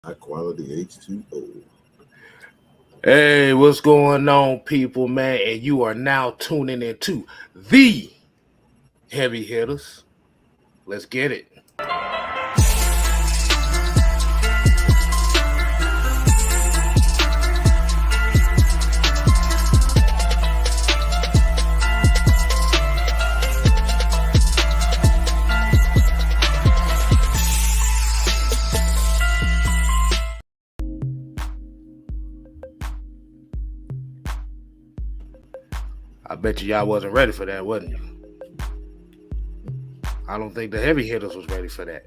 High quality H2O. Hey, what's going on, people, man? And you are now tuning into the Heavy Hitters. Let's get it. I bet y'all wasn't ready for that, wasn't you? I don't think the Heavy Hitters was ready for that.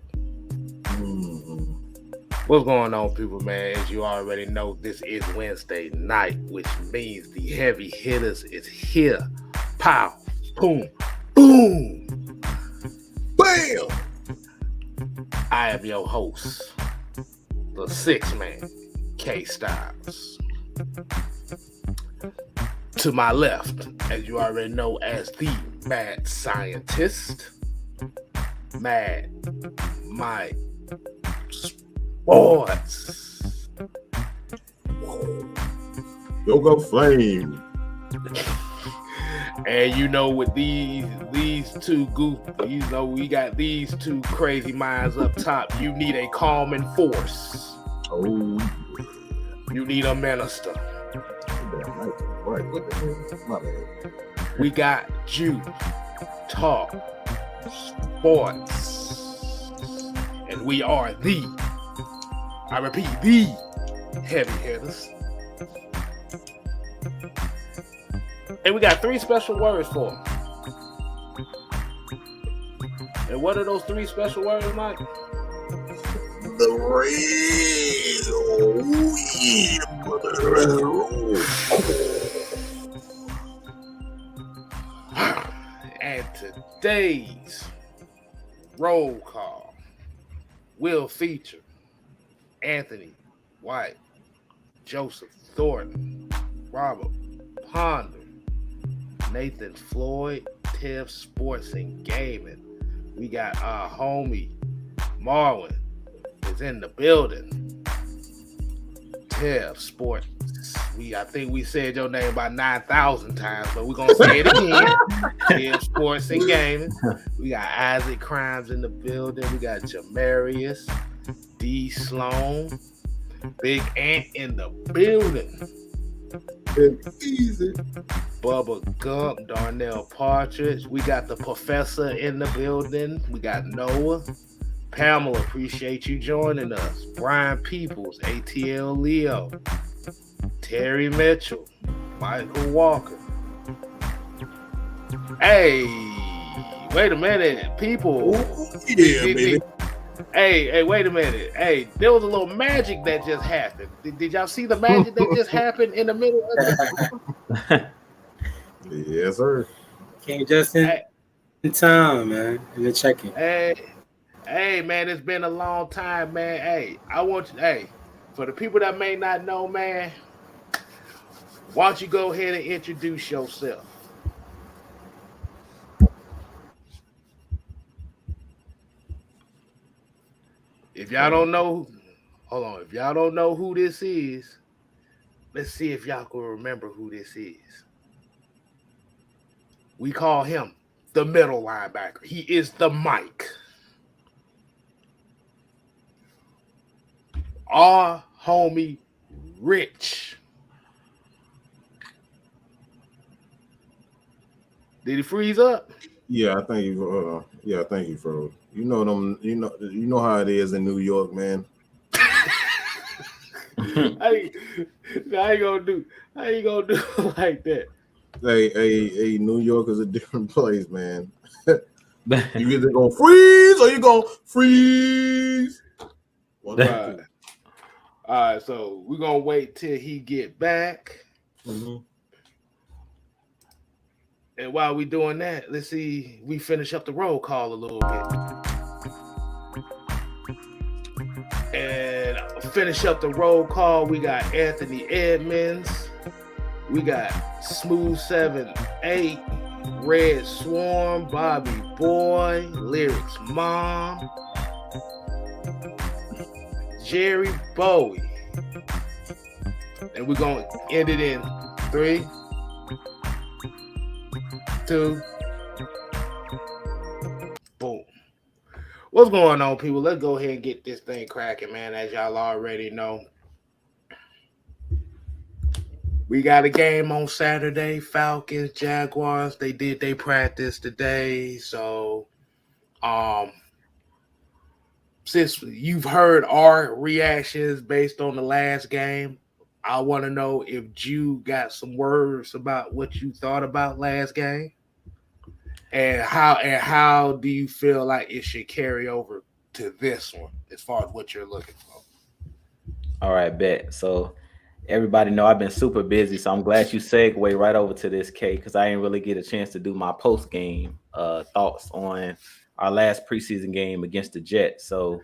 What's going on, people, man? As you already know, this is Wednesday night, which means the Heavy Hitters is here. Pow, boom, boom, Bam! I am your host, the sixth man, K Styles. To my left, as you already know, as the mad scientist, Mad Mike Sports. Yoga Flame. And you know, with these two we got these two crazy minds up top. You need a calming force. Oh, You need a minister. right. What the hell? My bad. We got you talk sports, and we are I repeat, the Heavy Hitters. And we got three special words for them. And what are those three special words, Mike? The real. And today's roll call will feature Anthony White, Joseph Thornton, Robert Ponder, Nathan Floyd, Tev Sports and Gaming. We got our homie Marwin is in the building. Tev Sports. I think we said your name about 9,000 times, but we're gonna say it again. Tev Sports and Gaming. We got Isaac Crimes in the building. We got Jamarius, D Sloan, Big Ant in the building. Easy. Bubba Gump, Darnell Partridge. We got the professor in the building. We got Noah. Pamela, appreciate you joining us. Brian Peoples, ATL Leo. Terry Mitchell. Michael Walker. Hey, wait a minute, people. Ooh, yeah, baby. Hey, wait a minute. Hey, there was a little magic that just happened. Did y'all see the magic that just happened in the middle of the Yes, sir. Came just in time, man. In the check-in. Hey, man, it's been a long time, man. Hey, for the people that may not know, man, why don't you go ahead and introduce yourself? If y'all don't know, hold on. If y'all don't know who this is, let's see if y'all can remember who this is. We call him the middle linebacker. He is the Mike. Our homie Rich. Did he freeze up? Yeah, I thank you. Thank you, Fro. You know them. You know how it is in New York, man. I ain't gonna do like that. Hey, New York is a different place, man. You either gonna freeze or you gonna freeze. All right, so we're gonna wait till he get back. Mm-hmm. And while we doing that, let's see, we finish up the roll call a little bit. And finish up the roll call, we got Anthony Edmonds. We got Smooth 78, Red Swarm, Bobby Boy, Lyrics Mom, Jerry Bowie. And we're going to end it in 3, 2, boom. What's going on, people? Let's go ahead and get this thing cracking, man. As y'all already know, we got a game on Saturday. Falcons, Jaguars. They did their practice today. So, since you've heard our reactions based on the last game, I want to know if you got some words about what you thought about last game, and how do you feel like it should carry over to this one as far as what you're looking for. All right, bet. So everybody know I've been super busy, so I'm glad you segue right over to this, K, because I didn't really get a chance to do my post game thoughts on our last preseason game against the Jets. So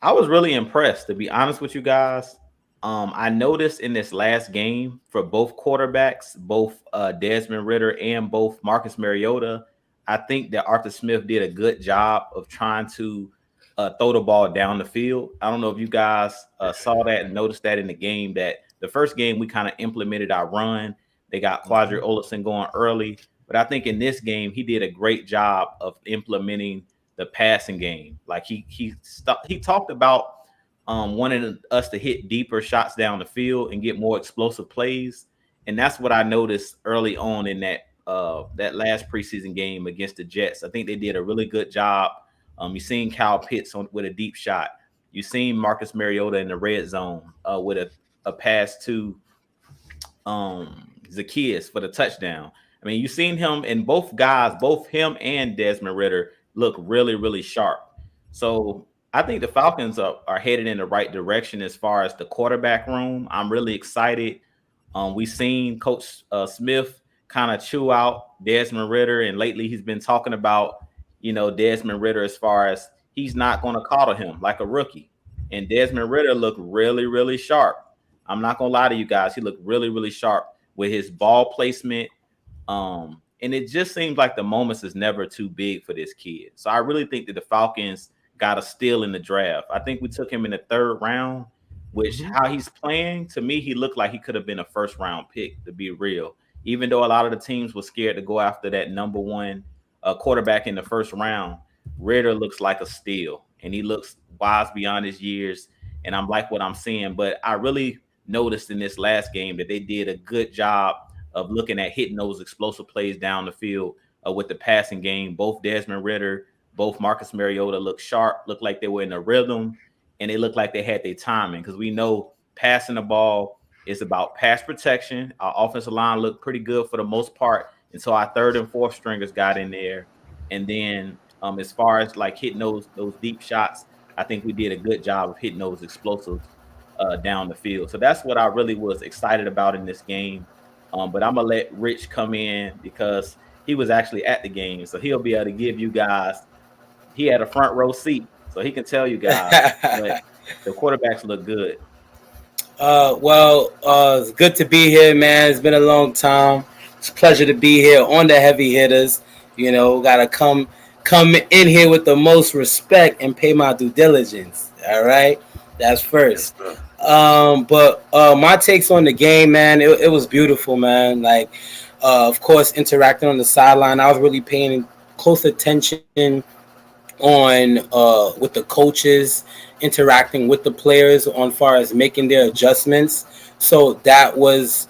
I was really impressed, to be honest with you guys. I noticed in this last game for both quarterbacks, both Desmond Ridder and both Marcus Mariota, I think that Arthur Smith did a good job of trying to throw the ball down the field. I don't know if you guys saw that and noticed that in the game, that the first game we kind of implemented our run. They got Quadri Olafson going early. But I think in this game, he did a great job of implementing the passing game. Like he talked about wanting us to hit deeper shots down the field and get more explosive plays. And that's what I noticed early on in that last preseason game against the Jets. I think they did a really good job. You seen Kyle Pitts with a deep shot. You seen Marcus Mariota in the red zone with a pass to Zacchaeus for the touchdown. I mean, you seen him, and both guys, both him and Desmond Ridder, look really, really sharp. So I think the Falcons are headed in the right direction as far as the quarterback room. I'm really excited. We've seen Coach Smith kind of chew out Desmond Ridder, and lately he's been talking about, Desmond Ridder as far as he's not going to coddle him like a rookie. And Desmond Ridder looked really, really sharp. I'm not going to lie to you guys. He looked really, really sharp with his ball placement. And it just seems like the moments is never too big for this kid. So I really think that the Falcons got a steal in the draft. I think we took him in the 3rd round, which how he's playing, to me, he looked like he could have been a 1st round pick, to be real. Even though a lot of the teams were scared to go after that number 1 quarterback in the 1st round, Ridder looks like a steal, and he looks wise beyond his years. And I'm like what I'm seeing. But I really noticed in this last game that they did a good job of looking at hitting those explosive plays down the field with the passing game. Both Desmond Ridder, both Marcus Mariota looked sharp, looked like they were in a rhythm, and they looked like they had their timing, because we know passing the ball is about pass protection. Our offensive line looked pretty good for the most part until our 3rd and 4th stringers got in there. And then as far as like hitting those deep shots, I think we did a good job of hitting those explosives down the field. So that's what I really was excited about in this game. But I'm going to let Rich come in because he was actually at the game. So he'll be able to give you guys, he had a front row seat, so he can tell you guys. But the quarterbacks look good. It's good to be here, man. It's been a long time. It's a pleasure to be here on the Heavy Hitters. Got to come in here with the most respect and pay my due diligence. All right? That's first. But my takes on the game, man, it was beautiful, man. Like, of course, interacting on the sideline, I was really paying close attention on with the coaches, interacting with the players on far as making their adjustments. So that was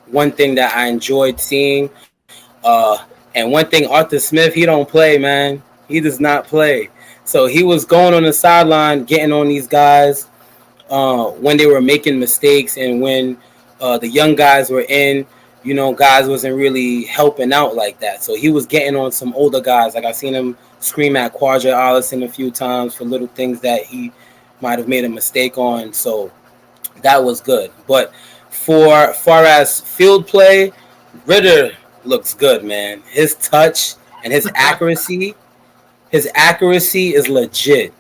one thing that I enjoyed seeing. And one thing, Arthur Smith, he don't play, man. He does not play. So he was going on the sideline, getting on these guys when they were making mistakes, and when the young guys were in, guys wasn't really helping out like that. So he was getting on some older guys. Like I seen him scream at Quadri Olafson a few times for little things that he might have made a mistake on. So that was good. But for far as field play, Ridder looks good, man. His touch and his accuracy is legit.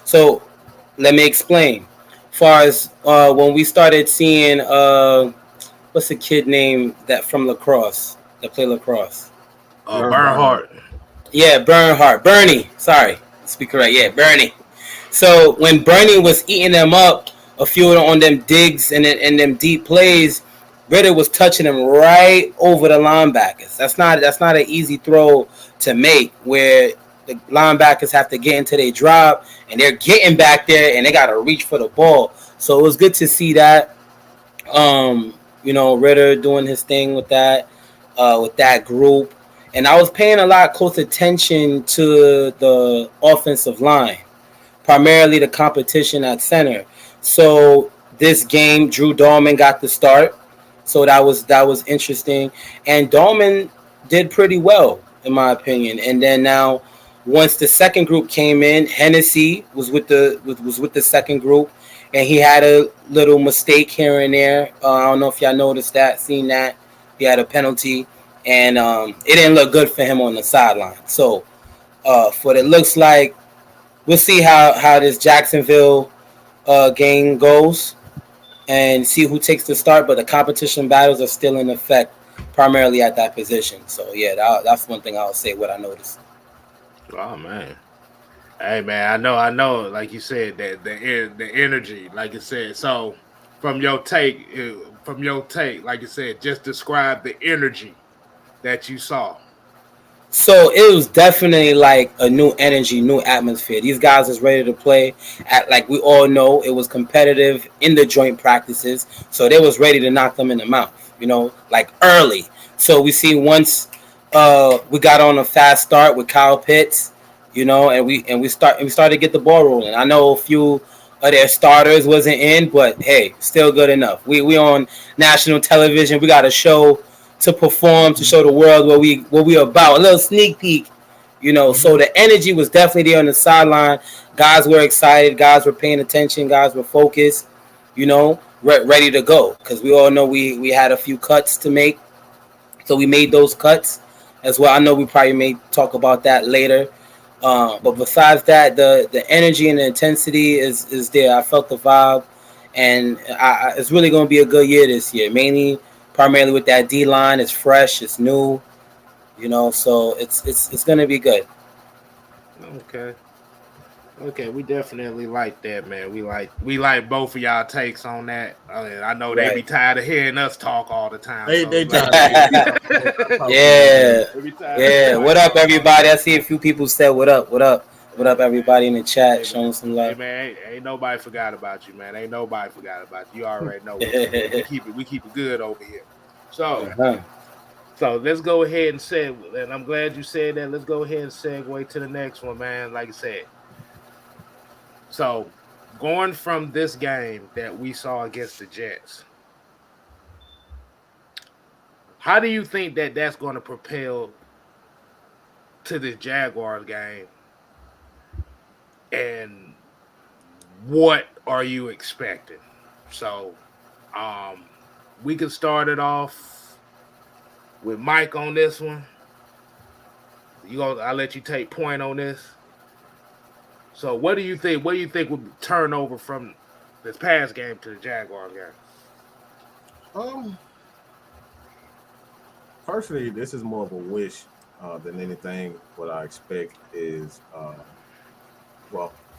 So let me explain. Far as when we started seeing what's the kid name that from lacrosse that play lacrosse? Bernhardt. Yeah, Bernhardt. Bernie. Sorry, speak correct. Yeah, Bernie. So when Bernie was eating them up, a few on them digs and them deep plays, Ritter was touching them right over the linebackers. That's not an easy throw to make where the linebackers have to get into their drop and they're getting back there and they got to reach for the ball. So it was good to see that. Ritter doing his thing with that group. And I was paying a lot close attention to the offensive line, primarily the competition at center. So this game, Drew Dahlman got the start. So that was interesting. And Dahlman did pretty well, in my opinion. And then now, once the second group came in, Hennessy was with the second group, and he had a little mistake here and there. I don't know if y'all noticed that, seen that. He had a penalty, and it didn't look good for him on the sideline. So, what it looks like, we'll see how this Jacksonville game goes and see who takes the start. But the competition battles are still in effect, primarily at that position. So, yeah, that's one thing I'll say what I noticed. Oh, man. Hey, man, I know, like you said, that the energy, like you said. So, from your take, like you said, just describe the energy that you saw. So it was definitely like a new energy, new atmosphere. These guys was ready to play. Like we all know, it was competitive in the joint practices. So they was ready to knock them in the mouth, like early. So we see once we got on a fast start with Kyle Pitts, and we started to get the ball rolling. I know a few of their starters wasn't in, but hey, still good enough. We on national television. We got a show to perform, to show the world what we about. A little sneak peek, So the energy was definitely there on the sideline. Guys were excited. Guys were paying attention. Guys were focused, ready to go. Because we all know we had a few cuts to make. So we made those cuts as well. I know we probably may talk about that later. But besides that, the energy and the intensity is there. I felt the vibe. And it's really going to be a good year this year. Primarily with that D line, it's fresh, it's new, so it's gonna be good. Okay, we definitely like that, man. We like both of y'all takes on that. I know they be tired of hearing us talk all the time. They tired. Yeah. What up, everybody? I see a few people said what up. What up, everybody in the chat, showing some love. Hey, man, ain't nobody forgot about you, man. Ain't nobody forgot about you. You already know. we keep it good over here. So, So let's go ahead and say, and I'm glad you said that. Let's go ahead and segue to the next one, man. Like I said. So, going from this game that we saw against the Jets, how do you think that that's going to propel to the Jaguars game? And what are you expecting? So, we can start it off with Mike on this one. I'll let you take point on this. So, what do you think? What do you think would turn over from this past game to the Jaguars game? Personally, this is more of a wish than anything. What I expect is,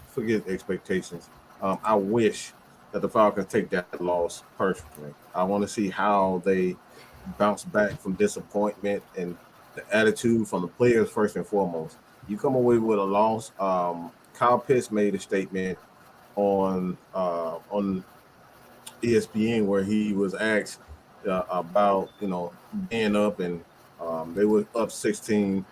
forget expectations. I wish that the Falcons take that loss personally. I want to see how they bounce back from disappointment and the attitude from the players first and foremost. You come away with a loss. Kyle Pitts made a statement on ESPN where he was asked about being up and they were up 16-0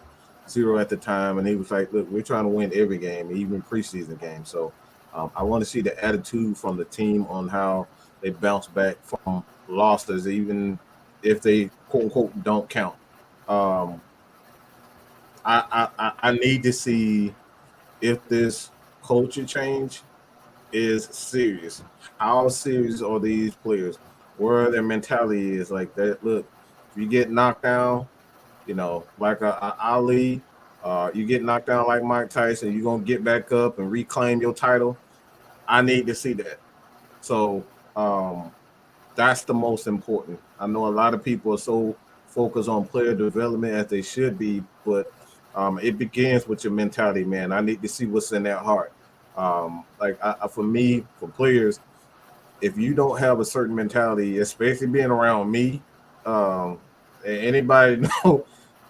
at the time, and he was like, "Look, we're trying to win every game, even preseason games." So I want to see the attitude from the team on how they bounce back from losses, even if they quote unquote don't count. I need to see if this culture change is serious. How serious are these players? Where their mentality is like that. Look, if you get knocked down, like a Ali, you get knocked down like Mike Tyson, you're going to get back up and reclaim your title. I need to see that. So that's the most important. I know a lot of people are so focused on player development as they should be, but it begins with your mentality, man. I need to see what's in their heart. For me, for players, if you don't have a certain mentality, especially being around me, anybody know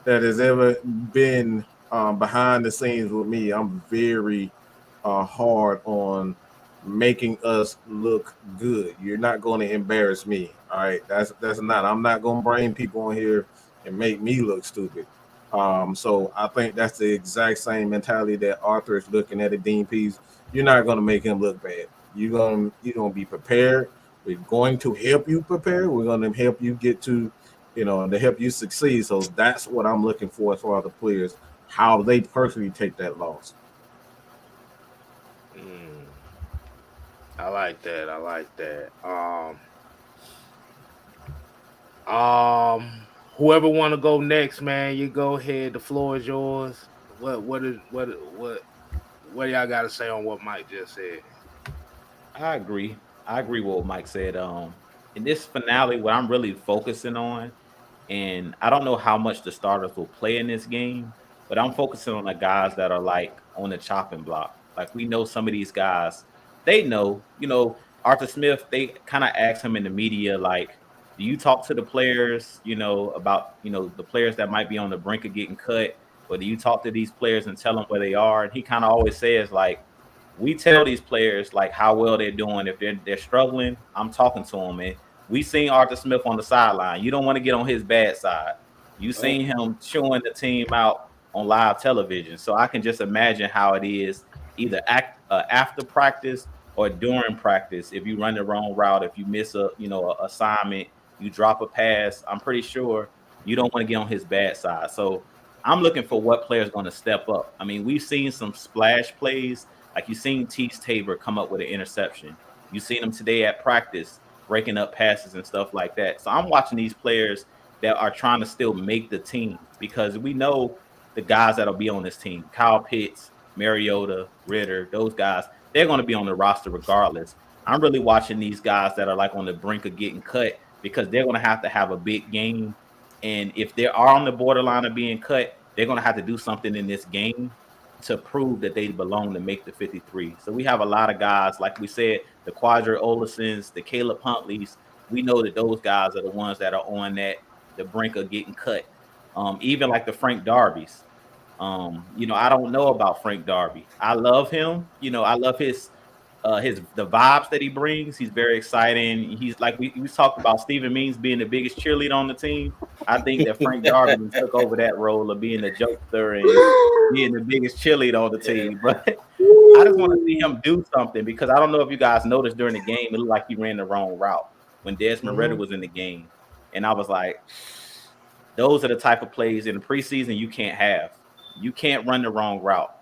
that has ever been behind the scenes with me, I'm very hard on making us look good. You're not going to embarrass me. All right, that's not. I'm not going to bring people on here and make me look stupid. So I think that's the exact same mentality that Arthur is looking at Dean Pease. You're not going to make him look bad. You're gonna be prepared. We're going to help you prepare. We're going to help you get to, to help you succeed. So that's what I'm looking for as far as the players, how they personally take that loss. I like that. Whoever want to go next, man, you go ahead. The floor is yours. What y'all got to say on what Mike just said? I agree with what Mike said. In this finale, what I'm really focusing on, and I don't know how much the starters will play in this game, but I'm focusing on the guys that are like on the chopping block. Like, we know some of these guys, they know, Arthur Smith, they kind of asked him in the media, like, do you talk to the players, about, the players that might be on the brink of getting cut? Or do you talk to these players and tell them where they are? And he kind of always says, like, we tell these players like how well they're doing. If they're struggling, I'm talking to them. And we seen Arthur Smith on the sideline. You don't want to get on his bad side. You seen him chewing the team out on live television. So I can just imagine how it is either after practice or during practice. If you run the wrong route, if you miss a assignment, you drop a pass, I'm pretty sure you don't want to get on his bad side. So I'm looking for what player's going to step up. I mean, we've seen some splash plays. Like, you've seen Tease Tabor come up with an interception. You've seen him today at practice breaking up passes and stuff like that. So I'm watching these players that are trying to still make the team, because we know the guys that'll be on this team, Kyle Pitts, Mariota, Ritter, those guys, they're going to be on the roster regardless. I'm really watching these guys that are like on the brink of getting cut, because they're going to have a big game. And if they are on the borderline of being cut, they're going to have to do something in this game to prove that they belong to make the 53. So we have a lot of guys, like we said, the Quadra Olisons, the Caleb Huntleys. We know that those guys are the ones that are on the brink of getting cut. Even like the Frank Darby's. I don't know about Frank Darby. I love him. I love the vibes that he brings. He's very exciting. He's like we talked about Stephen Means being the biggest cheerleader on the team. I think that Frank Darby took over that role of being the jokester and being the biggest cheerleader on the team. But I just want to see him do something, because I don't know if you guys noticed during the game, it looked like he ran the wrong route when Desmond Ritter was in the game. And I was like, those are the type of plays in the preseason you can't have. You can't run the wrong route,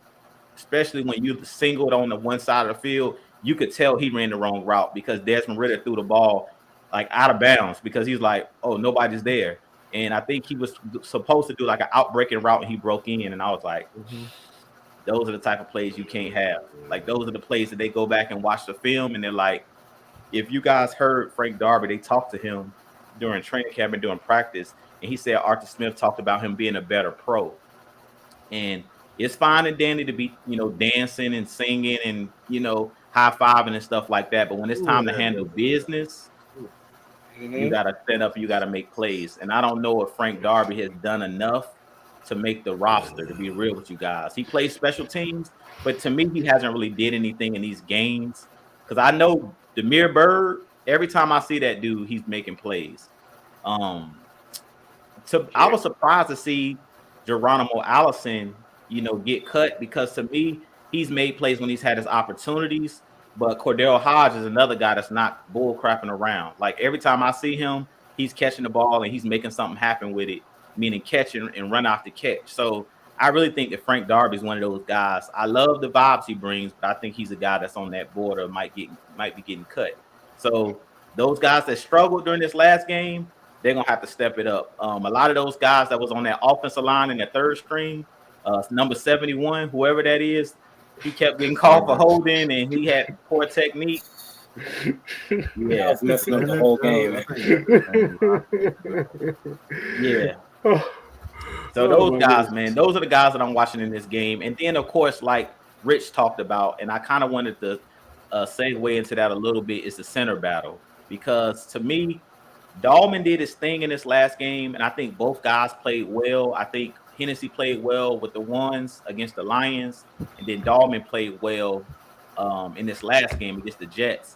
especially when you singled on the one side of the field. You could tell he ran the wrong route, because Desmond Ritter threw the ball like out of bounds, because he's like, oh, nobody's there. And I think he was supposed to do like an outbreaking route, and he broke in. And I was like, those are the type of plays you can't have. Like, those are the plays that they go back and watch the film, and they're like, if you guys heard Frank Darby, they talked to him during training camp and during practice, and he said Arthur Smith talked about him being a better pro. And it's fine and dandy to be, dancing and singing and, high-fiving and stuff like that. But when it's time to handle business, you got to set up, you got to make plays. And I don't know if Frank Darby has done enough to make the roster, to be real with you guys. He plays special teams, but to me, he hasn't really did anything in these games. Because I know Demir Bird, every time I see that dude, he's making plays. I was surprised to see Geronimo Allison, get cut, because to me, he's made plays when he's had his opportunities. But Cordell Hodge is another guy that's not bull crapping around. Like, every time I see him, he's catching the ball and he's making something happen with it, meaning catching and run off the catch. So I really think that Frank Darby is one of those guys. I love the vibes he brings, but I think he's a guy that's on that border, might be getting cut. So those guys that struggled during this last game, they're going to have to step it up. A lot of those guys that was on that offensive line in the third string, number 71, whoever that is, he kept getting called for holding, and he had poor technique. Yeah, was messing up the whole game. Yeah. So those guys, man, those are the guys that I'm watching in this game. And then, of course, like Rich talked about, and I kind of wanted to segue into that a little bit, is the center battle. Because to me, Dahlman did his thing in this last game, and I think both guys played well. I think Hennessy played well with the ones against the Lions, and then Dahlman played well in this last game against the Jets.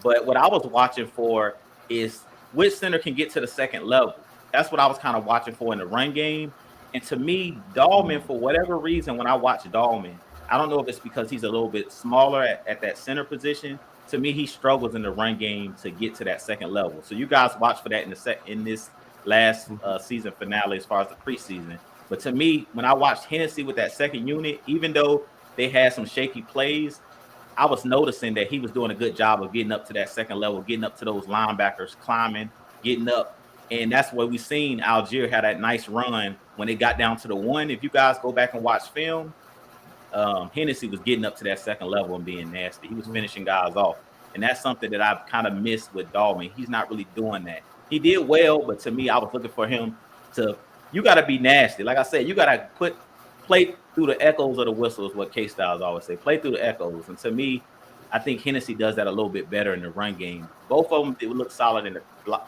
But what I was watching for is which center can get to the second level. That's what I was kind of watching for in the run game. And to me, Dahlman, for whatever reason, when I watch Dahlman, I don't know if it's because he's a little bit smaller at that center position. To me, he struggles in the run game to get to that second level. So you guys watch for that in this last season finale as far as the preseason. But to me, when I watched Hennessy with that second unit, even though they had some shaky plays, I was noticing that he was doing a good job of getting up to that second level, getting up to those linebackers, climbing, getting up. And that's where we seen Algier had that nice run when they got down to the one. If you guys go back and watch film, Hennessy was getting up to that second level and being nasty. He was finishing guys off. And that's something that I've kind of missed with Dahlman. He's not really doing that. He did well, but to me, I was looking for him to, you got to be nasty. Like I said, you got to play through the echoes of the whistle is what K-Styles always say. Play through the echoes. And to me, I think Hennessy does that a little bit better in the run game. Both of them, they would look solid in the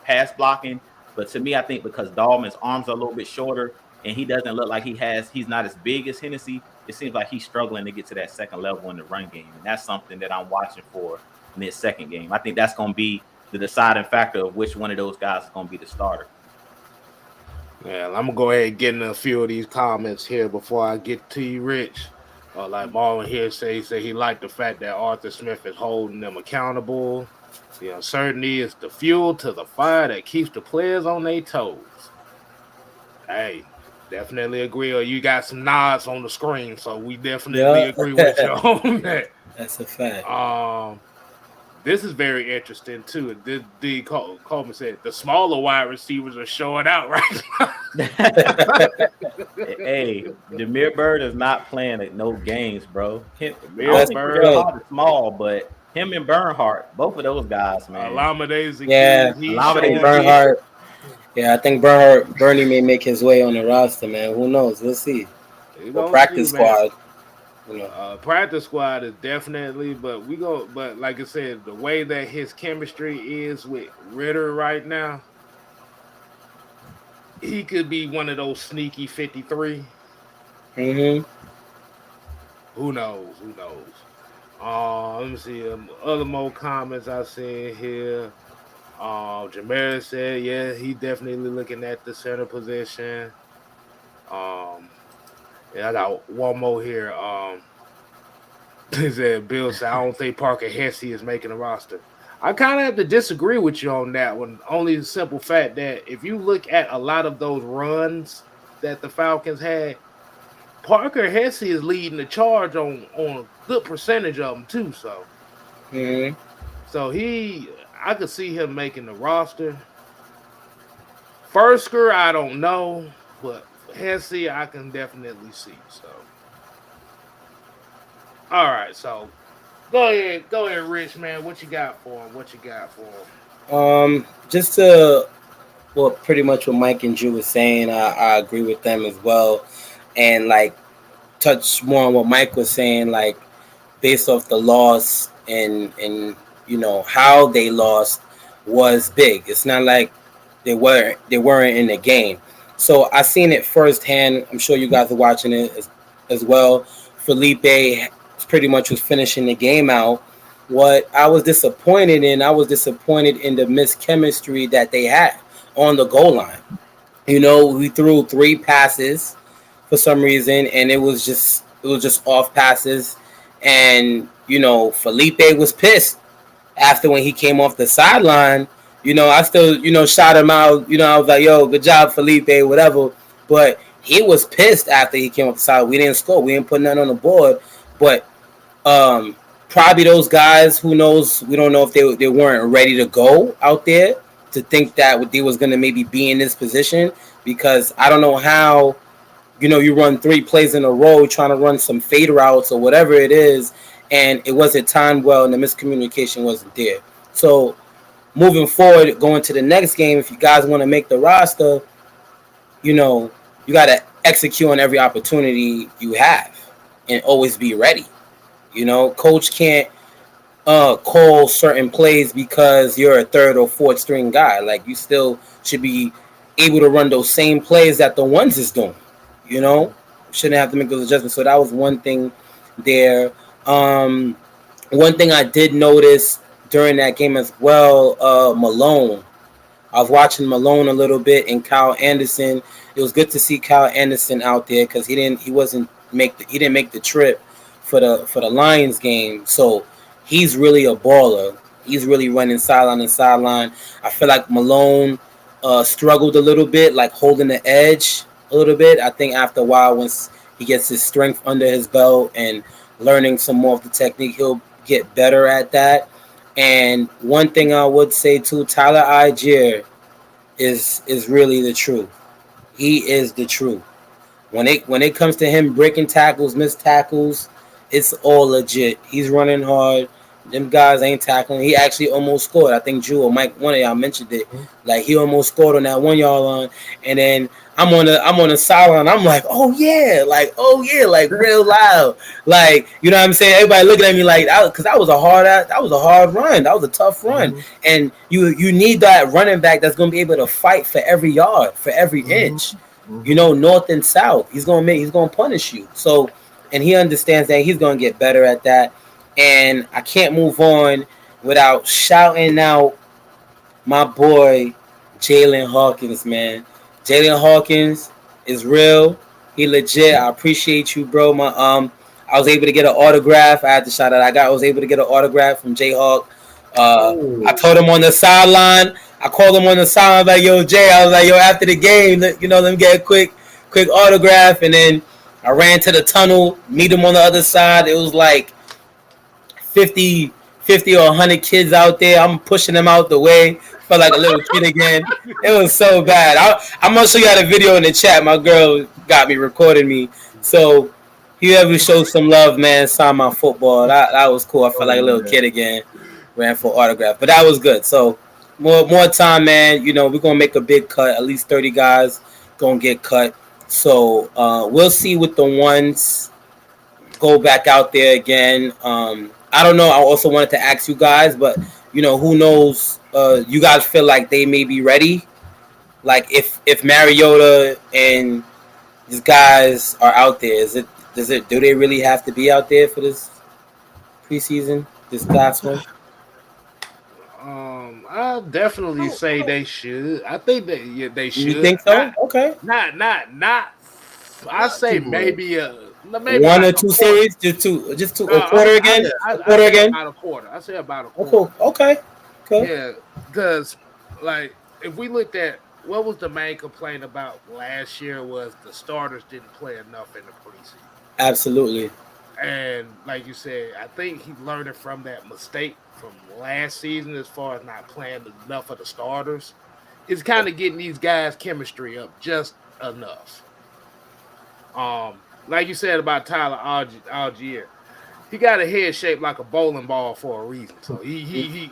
pass blocking. But to me, I think because Dahlman's arms are a little bit shorter and he doesn't look like he's not as big as Hennessy, it seems like he's struggling to get to that second level in the run game. And that's something that I'm watching for in this second game. I think that's going to be the deciding factor of which one of those guys is going to be the starter. Yeah, I'm going to go ahead and get in a few of these comments here before I get to you, Rich. Like Marlon here say he liked the fact that Arthur Smith is holding them accountable. The uncertainty is the fuel to the fire that keeps the players on their toes. Hey, definitely agree. Or you got some nods on the screen, so we definitely agree with you on that. That's a fact. This is very interesting too. D. Coleman said the smaller wide receivers are showing out right now. Hey, Demir Bird is not playing at no games, bro. Demir Bird is small, but him and Bernhardt, both of those guys, man. Alamade's Bernhardt. Yeah, I think Bernie may make his way on the roster, man. Who knows? We'll see. Practice squad. Practice squad is definitely, but like I said, the way that his chemistry is with Ritter right now, he could be one of those sneaky 53. Mm-hmm. Who knows? Let me see. Other more comments I see here. Jamera said, yeah, he definitely looking at the center position. Yeah, I got one more here. He said, Bill said, I don't think Parker Hesse is making a roster. I kind of have to disagree with you on that one. Only the simple fact that if you look at a lot of those runs that the Falcons had, Parker Hesse is leading the charge on a good percentage of them too. So, so I could see him making the roster. Fursker, I don't know, but Hesse, I can definitely see. So, all right. So, go ahead, Rich, man. What you got for him? Just to, pretty much what Mike and Drew was saying, I agree with them as well, and like touch more on what Mike was saying, like based off the loss and how they lost was big. It's not like they weren't in the game. So I seen it firsthand. I'm sure you guys are watching it as well. Felipe pretty much was finishing the game out. What I was disappointed in the missed chemistry that they had on the goal line. We threw 3 passes for some reason, and it was just off passes. And Felipe was pissed after when he came off the sideline. I still shot him out. I was like, yo, good job, Felipe, whatever. But he was pissed after he came off the side. We didn't score. We didn't put nothing on the board. But probably those guys, who knows? We don't know if they weren't ready to go out there to think that they was going to maybe be in this position, because I don't know how, you run 3 plays in a row trying to run some fade routes or whatever it is, and it wasn't timed well and the miscommunication wasn't there. So moving forward, going to the next game, if you guys want to make the roster, you got to execute on every opportunity you have and always be ready. You know, coach can't call certain plays because you're a third or fourth string guy. Like you still should be able to run those same plays that the ones is doing. You know, shouldn't have to make those adjustments. So that was one thing there. One thing I did notice during that game as well, Malone. I was watching Malone a little bit and Kyle Anderson. It was good to see Kyle Anderson out there because he didn't make the trip for the Lions game. So he's really a baller. He's really running sideline to sideline. I feel like Malone struggled a little bit, like holding the edge a little bit. I think after a while, once he gets his strength under his belt and learning some more of the technique, he'll get better at that. And one thing I would say too, Tyler Algier is really the truth. He is the truth. When it comes to him breaking tackles, missed tackles, it's all legit. He's running hard. Them guys ain't tackling. He actually almost scored. I think Drew or Mike, one of y'all mentioned it. Like he almost scored on that 1 yard line. And then I'm on the sideline. I'm like, oh yeah, like real loud. Like, you know what I'm saying? Everybody looking at me like, because that was a hard run. That was a tough run. Mm-hmm. And you need that running back that's gonna be able to fight for every yard, for every inch. Mm-hmm. You know, north and south. He's gonna punish you. So, and he understands that. He's gonna get better at that. And I can't move on without shouting out my boy Jaylen Hawkins, man. Jaylen Hawkins is real. He legit. I appreciate you, bro. I was able to get an autograph. I had to shout out. I was able to get an autograph from Jayhawk. I told him on the sideline. I called him on the sideline like, yo, Jay. I was like, yo, after the game, let me get a quick autograph. And then I ran to the tunnel, meet him on the other side. It was like 50 or 100 kids out there. I'm pushing them out the way. Felt like a little kid again. It was so bad. I'm going to show you the video in the chat. My girl got me, recording me. So if you ever show some love, man, sign my football. That was cool. I felt like a little kid again. Ran for autograph. But that was good. So more time, man. You know, we're going to make a big cut. At least 30 guys going to get cut. So we'll see with the ones. Go back out there again. I don't know. I also wanted to ask you guys, but, you know, who knows? You guys feel like they may be ready? Like if Mariota and these guys are out there, do they really have to be out there for this preseason, this last one? I'll definitely say they should. I think that they should. You think so? Okay. Not. I say maybe one like or two series, just two, a quarter again. About a quarter. I say about a quarter. Okay. Yeah, because like if we looked at what was the main complaint about last year was the starters didn't play enough in the preseason. Absolutely. And like you said, I think he learned it from that mistake from last season as far as not playing enough of the starters. It's kind of getting these guys' chemistry up just enough. Like you said about Tyler Algier, he got a head shaped like a bowling ball for a reason. So he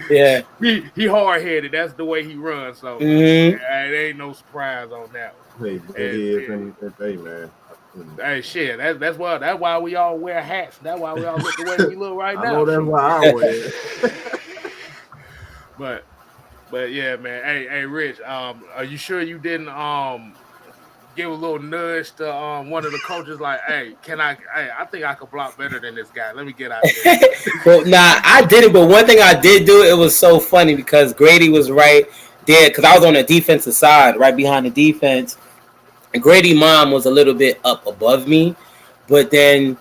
yeah, he hard headed. That's the way he runs. So it ain't no surprise on that one. Hey, man. Hey, shit. That's why we all wear hats. That's why we all look the way we look right now. I know that's why I wear it. But yeah, man. Hey, Rich. Are you sure you didn't give a little nudge to one of the coaches, like, hey, I think I could block better than this guy. Let me get out there. Well, nah, I didn't, but one thing I did do, it was so funny because Grady was right there, because I was on the defensive side, right behind the defense. And Grady's mom was a little bit up above me, but then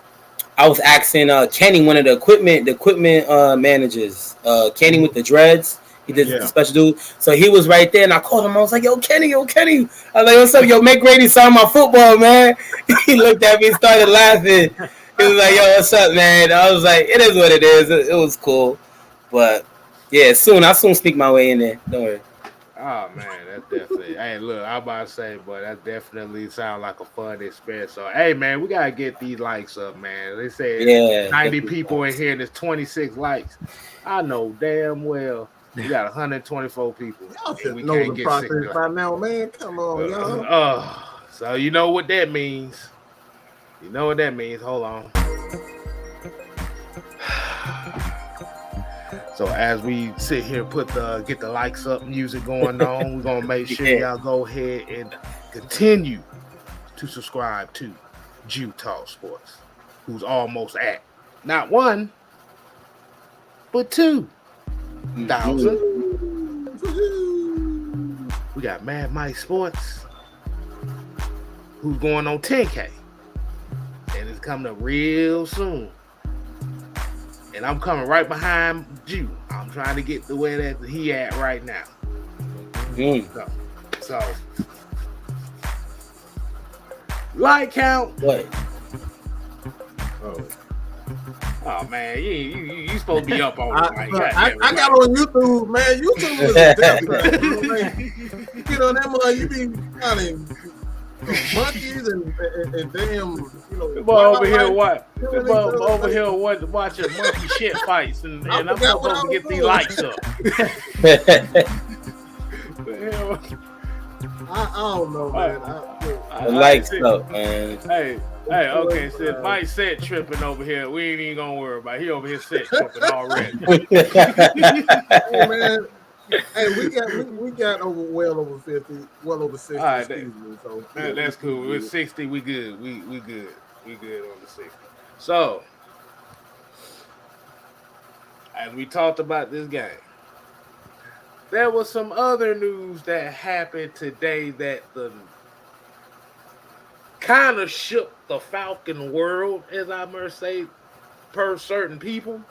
I was asking Kenny, one of the equipment managers, Kenny with the dreads. He did the special dude. So he was right there, and I called him. I was like, yo, Kenny. I was like, what's up? Yo, make Grady sign my football, man. He looked at me and started laughing. He was like, yo, what's up, man? I was like, it is what it is. It was cool. But, yeah, I'll soon sneak my way in there. Don't worry. Oh, man, that's definitely. Hey, look, I'm about to say, but that definitely sounds like a fun experience. So, hey, man, we got to get these likes up, man. They say 90 people in here, and there's 26 likes. I know damn well. We got 124 people. Y'all should know the process by now, man. Come on, y'all. So you know what that means. Hold on. So as we sit here, get the likes up music going on, we're gonna make sure y'all go ahead and continue to subscribe to Jew Talk Sports, who's almost at not 1, but 2,000. We got Mad Mike Sports, who's going on 10K, and it's coming up real soon. And I'm coming right behind you. I'm trying to get to where that he at right now. So like count. What? Oh man, you supposed to be up on it. I got on YouTube, man. YouTube is a death trap. You get on that mother, you be finding monkeys and damn, over here watching monkey shit fights, and I'm supposed to get these likes up. I don't know, man. The likes up, man. Hey, okay, since Mike set tripping over here, we ain't even gonna worry about it. He over here set tripping already. Hey, man. Hey, we got well over 50, well over 60. All right, so that's cool. With 60, we good. We good. We good on the 60. So, as we talked about this game, there was some other news that happened today that kind of shook the Falcon world, as I must say, per certain people.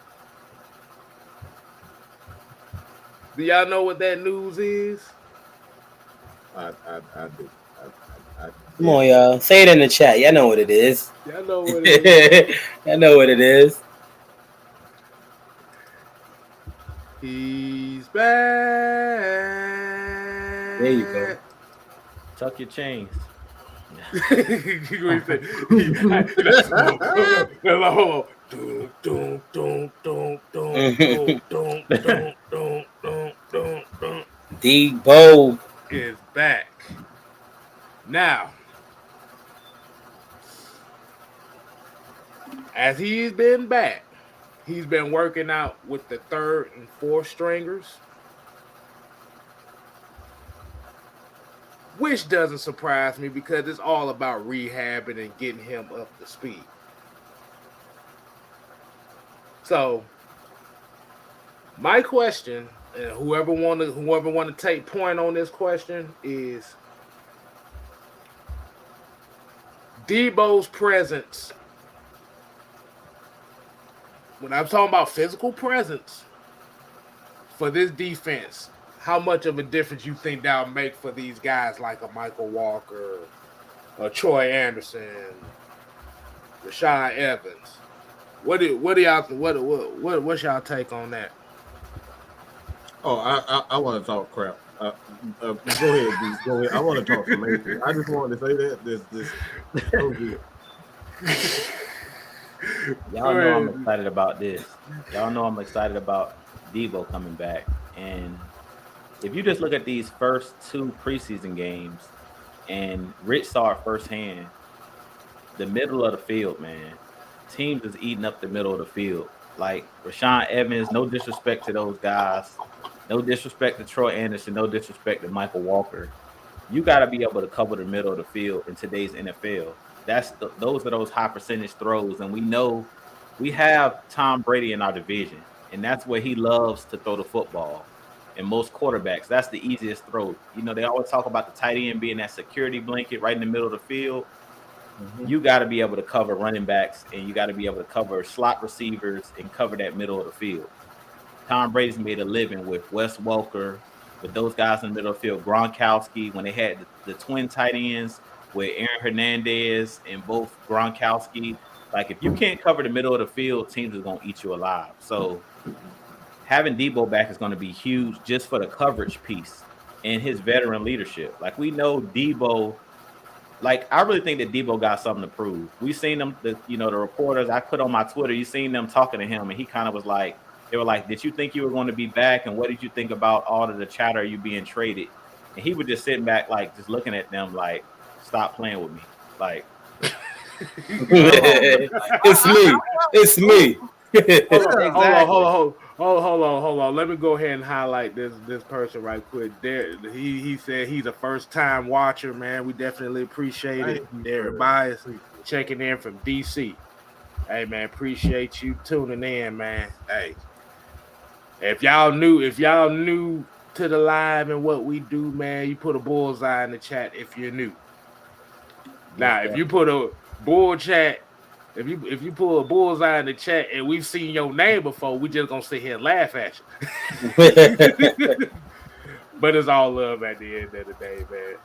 Do y'all know what that news is? I do. Come on, y'all. Say it in the chat. Y'all know what it is. Y'all know what it is. Y'all know what it is. He's back. There you go. Tuck your chains. Debo is back. Now, as he's been back, he's been working out with the 3rd and 4th stringers, which doesn't surprise me because it's all about rehabbing and getting him up to speed. So, my question, and whoever want to take point on this question, is Debo's presence. When I'm talking about physical presence for this defense, how much of a difference you think that'll make for these guys like a Michael Walker, a Troy Anderson, Rashaan Evans? What's y'all take on that? Oh, I want to talk crap. Go ahead, Beast. Go ahead. I want to talk some Mason. I just wanted to say that this so good. Y'all know I'm excited about this. Y'all know I'm excited about Debo coming back. And if you just look at these first 2 preseason games, and Rich saw it firsthand, the middle of the field, man. Teams is eating up the middle of the field. Like Rashaan Evans, no disrespect to those guys. No disrespect to Troy Anderson. No disrespect to Michael Walker. You got to be able to cover the middle of the field in today's NFL. Those are those high percentage throws. And we know we have Tom Brady in our division. And that's where he loves to throw the football. And most quarterbacks, that's the easiest throw. They always talk about the tight end being that security blanket right in the middle of the field. Mm-hmm. You got to be able to cover running backs, and you got to be able to cover slot receivers and cover that middle of the field. Tom Brady's made a living with Wes Welker, with those guys in the middle of the field. Gronkowski, when they had the twin tight ends with Aaron Hernandez and both Gronkowski. Like, if you can't cover the middle of the field, teams are going to eat you alive. So having Debo back is going to be huge just for the coverage piece and his veteran leadership. Like, we know Debo. Like, I really think that Debo got something to prove. We seen them, the reporters I put on my Twitter, you seen them talking to him, and he kind of was like, they were like, did you think you were going to be back? And what did you think about all of the chatter of you being traded? And he was just sitting back, like, just looking at them like, stop playing with me. Like, it's me. Hold hold on. Let me go ahead and highlight this person right quick. There, he said he's a first time watcher, man. We definitely appreciate it. Thank you, Derek sir. Bias Appreciate it. checking in from DC. Hey man, appreciate you tuning in, man. Hey, if y'all new to the live and what we do, man, you put a bullseye in the chat if you're new. Now, if you put a bull chat, if you pull a bullseye in the chat and we've seen your name before, we just gonna sit here and laugh at you. But it's all love at the end of the day, man.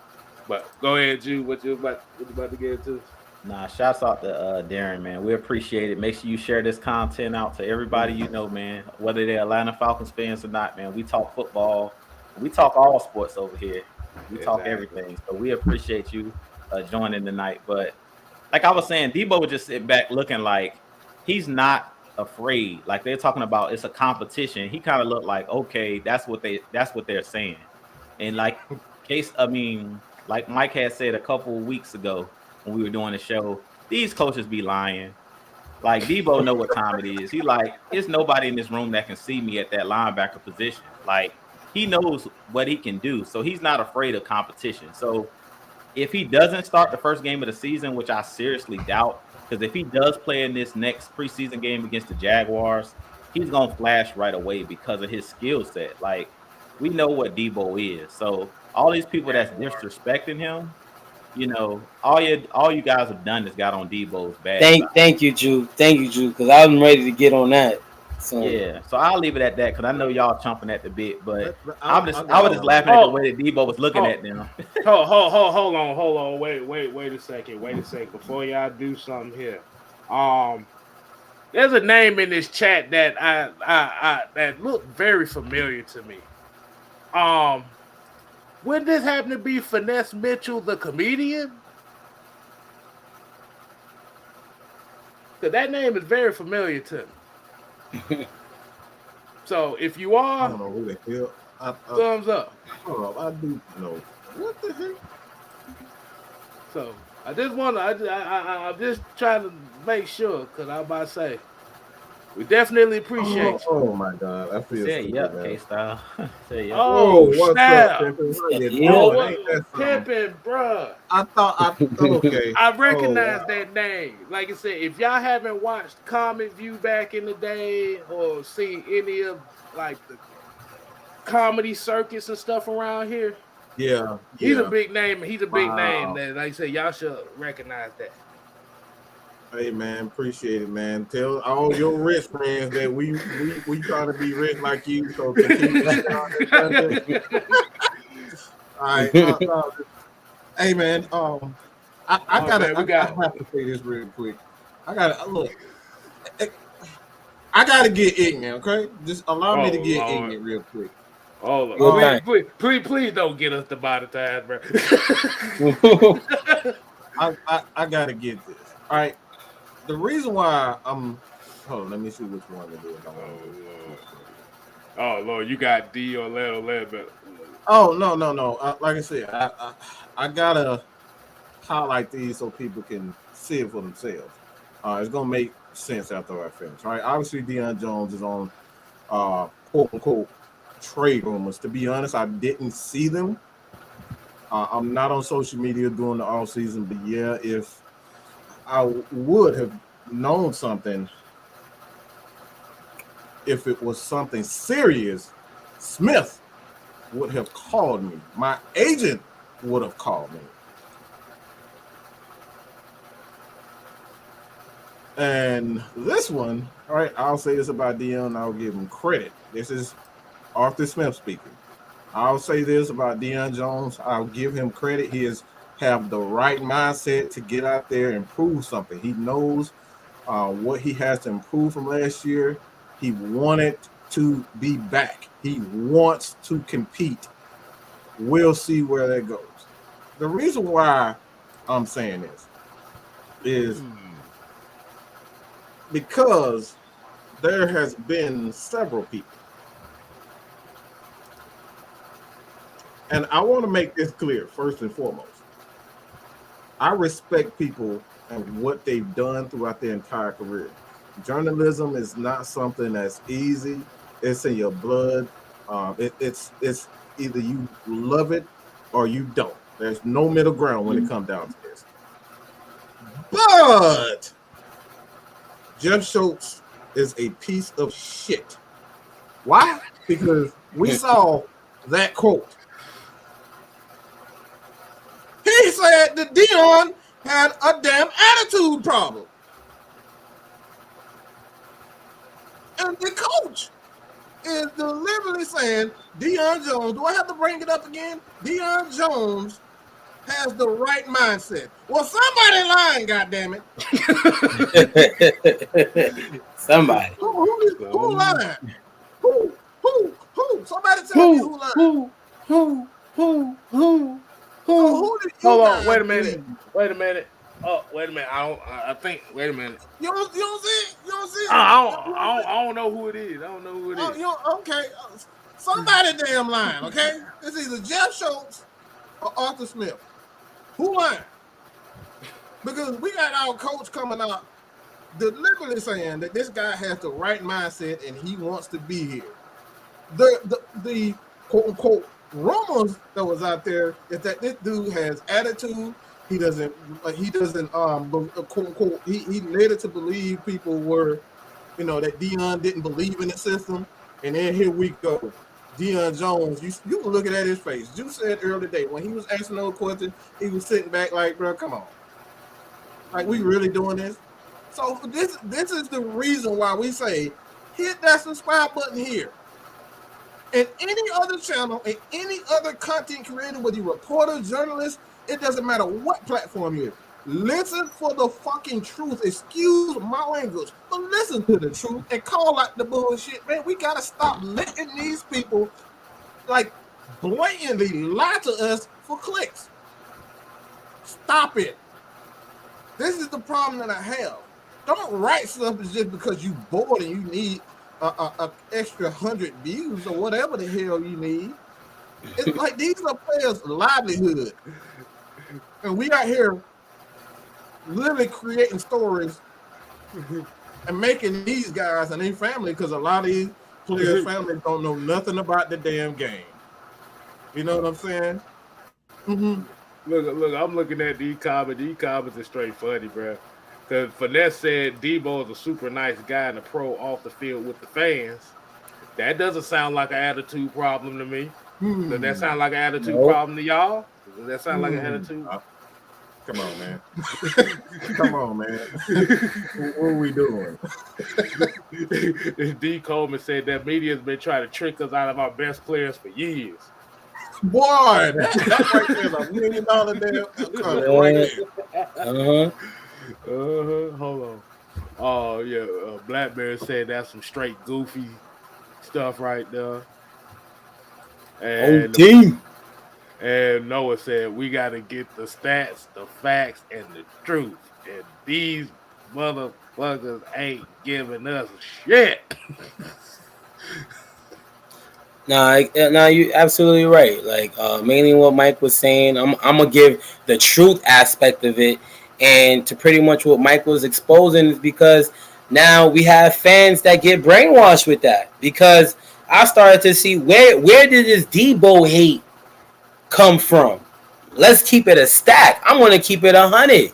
But go ahead, Jude. What you about to get into? Nah, shouts out to Darren, man. We appreciate it. Make sure you share this content out to everybody you know, man. Whether they're Atlanta Falcons fans or not, man. We talk football. We talk all sports over here. We talk everything. So we appreciate you joining tonight. But like I was saying, Debo would just sit back looking like he's not afraid. Like they're talking about it's a competition. He kind of looked like, okay, that's what they're saying. And like like Mike had said a couple of weeks ago when we were doing the show, these coaches be lying. Like Debo know what time it is. He like, there's nobody in this room that can see me at that linebacker position. Like he knows what he can do. So he's not afraid of competition. So if he doesn't start the first game of the season, which I seriously doubt, because if he does play in this next preseason game against the Jaguars, he's gonna flash right away because of his skill set. Like we know what Debo is. So all these people that's disrespecting him, you know, all you guys have done is got on Debo's bad. Thank you, Drew. Because I'm ready to get on that. So yeah, so I'll leave it at that because I know y'all chomping at the bit, but I was just laughing at the way that Debo was looking at them. Hold on. Wait a second. Before y'all do something here, there's a name in this chat that I that looked very familiar to me. Would this happen to be Finesse Mitchell, the comedian? Because that name is very familiar to me. So if you are, I don't know who the hell. Thumbs up. Hold on, I do know. What the heck? So I just want to. I'm just trying to make sure because I'm about to say we definitely appreciate you. Oh my God, I feel Say yep, K-Style. Say yep. Oh, what's snap. up, Pimpin'? Pimpin', bruh. Okay. I recognize that name. Like I said, if y'all haven't watched Comic View back in the day or seen any of like the comedy circuits and stuff around here, he's a big name. He's a big name that, like I said, y'all should recognize that. Hey man, appreciate it, man. Tell all your rich friends that we trying to be rich like you. So continue. All right. Hey man, I have to say this real quick. I gotta get ignorant, okay? Just allow me to get ignorant real quick. Please don't get us to monetize, bro. I gotta get this. All right. The reason why hold on, let me see which one it is. Oh Lord, you got D or Lead. Oh no. Like I said, I gotta highlight these so people can see it for themselves. It's gonna make sense after I finish. All right. Obviously, Deion Jones is on quote unquote trade rumors. To be honest, I didn't see them. I'm not on social media during the off season, but yeah, if I would have known something, if it was something serious, Smith would have called me. My agent would have called me. And this one, all right, I'll say this about Deion, I'll give him credit. This is Arthur Smith speaking. I'll say this about Deion Jones. I'll give him credit. He have the right mindset to get out there and prove something. He knows what he has to improve from last year. He wanted to be back. He wants to compete. We'll see where that goes. The reason why I'm saying this is because there has been several people. And I want to make this clear, first and foremost. I respect people and what they've done throughout their entire career. Journalism is not something that's easy. It's in your blood. It's either you love it or you don't. There's no middle ground when it comes down to this. But Jeff Schultz is a piece of shit. Why? Because we saw that quote. He said that Deion had a damn attitude problem. And the coach is deliberately saying, Deion Jones, do I have to bring it up again? Deion Jones has the right mindset. Well, somebody lying, goddammit. Somebody. Who lying? Who? Somebody tell me who lying. Who? Who did you Hold on, guys wait a do minute. that? Wait a minute. Oh, wait a minute. I think. Wait a minute. You don't see it? You don't see it? I don't know who it is. I don't know who it is. Oh, okay. Somebody damn lying, okay? It's either Jeff Schultz or Arthur Smith. Who lying? Because we got our coach coming out deliberately saying that this guy has the right mindset and he wants to be here. The quote unquote rumors that was out there is that this dude has attitude. He doesn't quote unquote he led it to believe people were, that Deion didn't believe in the system. And then here we go. Deion Jones, you can look at his face. You said earlier today when he was asking those questions, he was sitting back like, bro, come on. Like, we really doing this? So this is the reason why we say hit that subscribe button here. And any other channel and any other content creator, whether you're a reporter, journalist, it doesn't matter what platform you're in. Listen for the fucking truth. Excuse my language, but listen to the truth and call out the bullshit, man. We gotta stop letting these people like blatantly lie to us for clicks. Stop it. This is the problem that I have. Don't write something just because you bored and you need a extra 100 views or whatever the hell you need. It's like these are players' livelihood, and we out here literally creating stories and making these guys and their family, because a lot of these players' families don't know nothing about the damn game. You know what I'm saying? Mm-hmm. Look, I'm looking at D comments. D comments is straight funny, bro. Because Finesse said Debo is a super nice guy and a pro off the field with the fans. That doesn't sound like an attitude problem to me. Does that sound like an attitude problem to y'all? Does that sound like an attitude? Come on, man. Come on, man. What are we doing? D. Coleman said that media's been trying to trick us out of our best players for years. Boy, that right there is $1 million damn right there. Hold on. Oh, yeah. Blackberry said that's some straight goofy stuff right there. And team. And Noah said, we got to get the stats, the facts, and the truth. And these motherfuckers ain't giving us shit. Nah, you're absolutely right. Like, mainly what Mike was saying, I'm going to give the truth aspect of it. And to pretty much what Mike was exposing is because now we have fans that get brainwashed with that. Because I started to see where did this Debo hate come from? Let's keep it a stack. I'm going to keep it 100.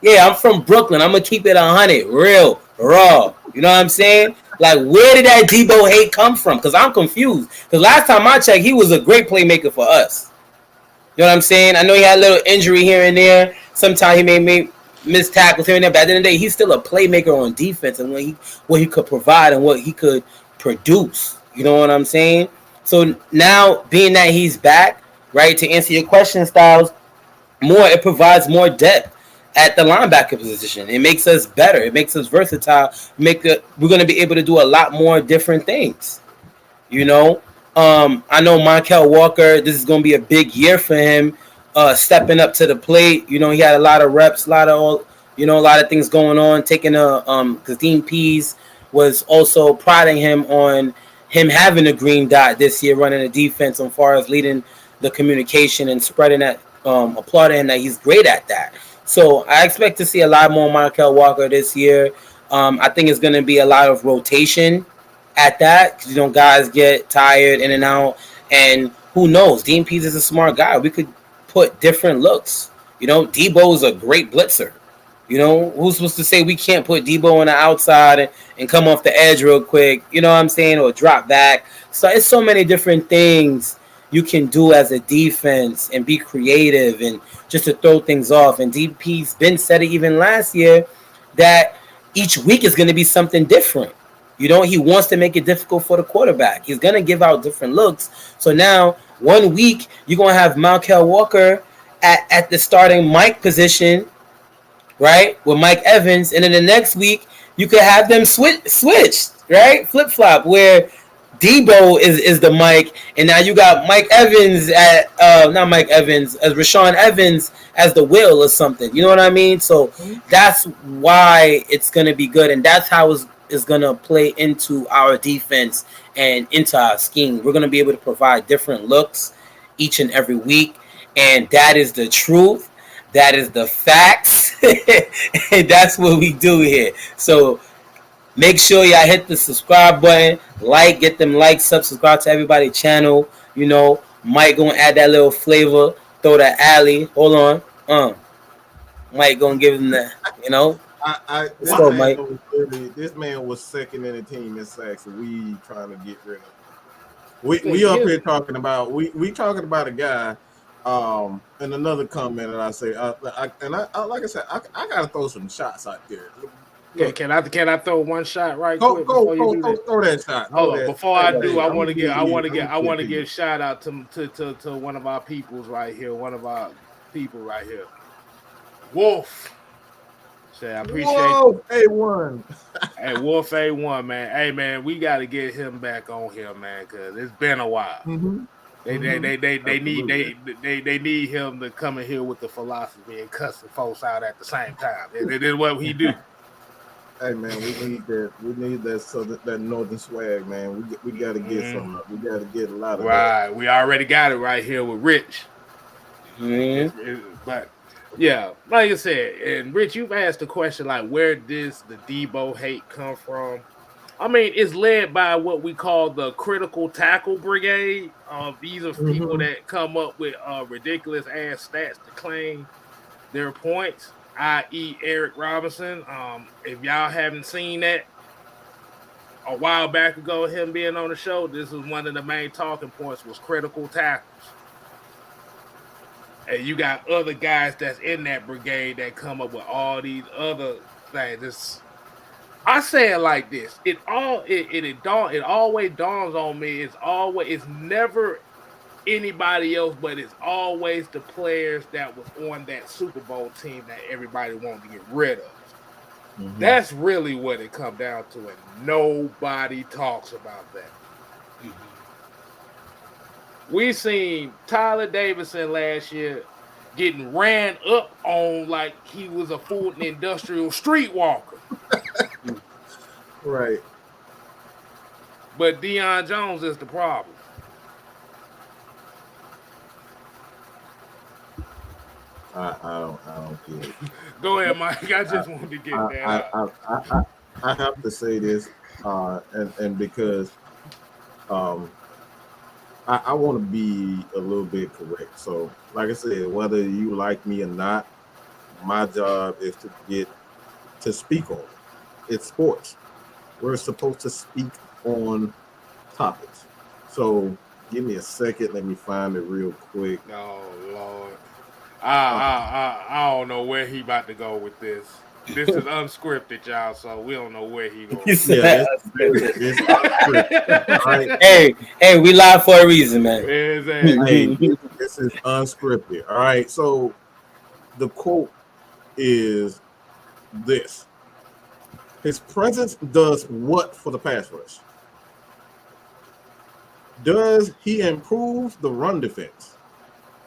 Yeah, I'm from Brooklyn. I'm going to keep it 100. Real, raw. You know what I'm saying? Like, where did that Debo hate come from? Because I'm confused. Because last time I checked, he was a great playmaker for us. You know what I'm saying? I know he had a little injury here and there. Sometimes he may miss tackles here and there. But at the end of the day, he's still a playmaker on defense and what he could provide and what he could produce. You know what I'm saying? So now, being that he's back, right, to answer your question, Styles, it provides more depth at the linebacker position. It makes us better. It makes us versatile. We're going to be able to do a lot more different things. You know, I know Markel Walker, this is going to be a big year for him, stepping up to the plate. You know, he had a lot of reps, a lot of things going on. Taking because Dean Pease was also prodding him on him having a green dot this year, running the defense as far as leading the communication and spreading that, applauding that he's great at that. So I expect to see a lot more Markel Walker this year. I think it's going to be a lot of rotation at that. 'Cause, guys get tired in and out, and who knows? Dean Pease is a smart guy. We could put different looks. Debo is a great blitzer. Who's supposed to say we can't put Debo on the outside and come off the edge real quick? You know what I'm saying? Or drop back. So it's so many different things you can do as a defense and be creative and just to throw things off. And DP's been said it even last year that each week is going to be something different. He wants to make it difficult for the quarterback. He's going to give out different looks. So now, one week, you're going to have Markel Walker at the starting Mike position, right, with Mike Evans. And then the next week, you could have them switched, right, flip-flop, where Debo is the Mike, and now you got Mike Evans not Mike Evans, as Rashawn Evans as the Will or something. You know what I mean? So that's why it's going to be good, and that's how it's going to play into our defense and into our scheme. We're going to be able to provide different looks each and every week, and that is the truth. That is the facts, and that's what we do here. So make sure y'all hit the subscribe button, get them likes, subscribe to everybody's channel. Mike gonna add that little flavor, throw that alley. Hold on, Mike gonna give him that. Let's go, Mike. This man was second in the team in sacks. We trying to get rid of. We up here talking about we talking about a guy. And another comment that I say, like I said, I gotta throw some shots out there. Okay, can I throw one shot right quick? Throw that shot. Hold on, before I do, I want to give a shout out to one of our peoples right here, Wolf. Say I appreciate Wolf A1. Hey, Wolf A1, man. Hey, man, we got to get him back on here, man, because it's been a while. Mm-hmm. They need him to come in here with the philosophy and cussing folks out at the same time. It is what he do. Hey man, we need that. We need that northern swag, man. We got to get some. We got to get a lot of right. That. We already got it right here with Rich. But yeah, like I said, and Rich, you've asked the question like, where does the Debo hate come from? I mean, it's led by what we call the critical tackle brigade. These are people that come up with ridiculous ass stats to claim their points, i.e. Eric Robinson. If y'all haven't seen that a while back ago, him being on the show, this was one of the main talking points was critical tackles. And you got other guys that's in that brigade that come up with all these other things. I say it like this. It always dawns on me. It's never anybody else, but it's always the players that was on that Super Bowl team that everybody wanted to get rid of. Mm-hmm. That's really what it comes down to, and nobody talks about that. Mm-hmm. We seen Tyler Davidson last year getting ran up on like he was a Fulton Industrial streetwalker. Right. But Deion Jones is the problem. I don't get it. Go ahead, Mike. I just wanted to get that out. I have to say this, and because I want to be a little bit correct. So, like I said, whether you like me or not, my job is to get to speak on it. It's sports. We're supposed to speak on topics. So, give me a second. Let me find it real quick. Oh Lord, I don't know where he about to go with this. This is unscripted, y'all, so we don't know where he going. Yeah, it's unscripted. Right? Hey, we live for a reason, man. Hey, this is unscripted. All right, so the quote is this. His presence does what for the pass rush? Does he improve the run defense?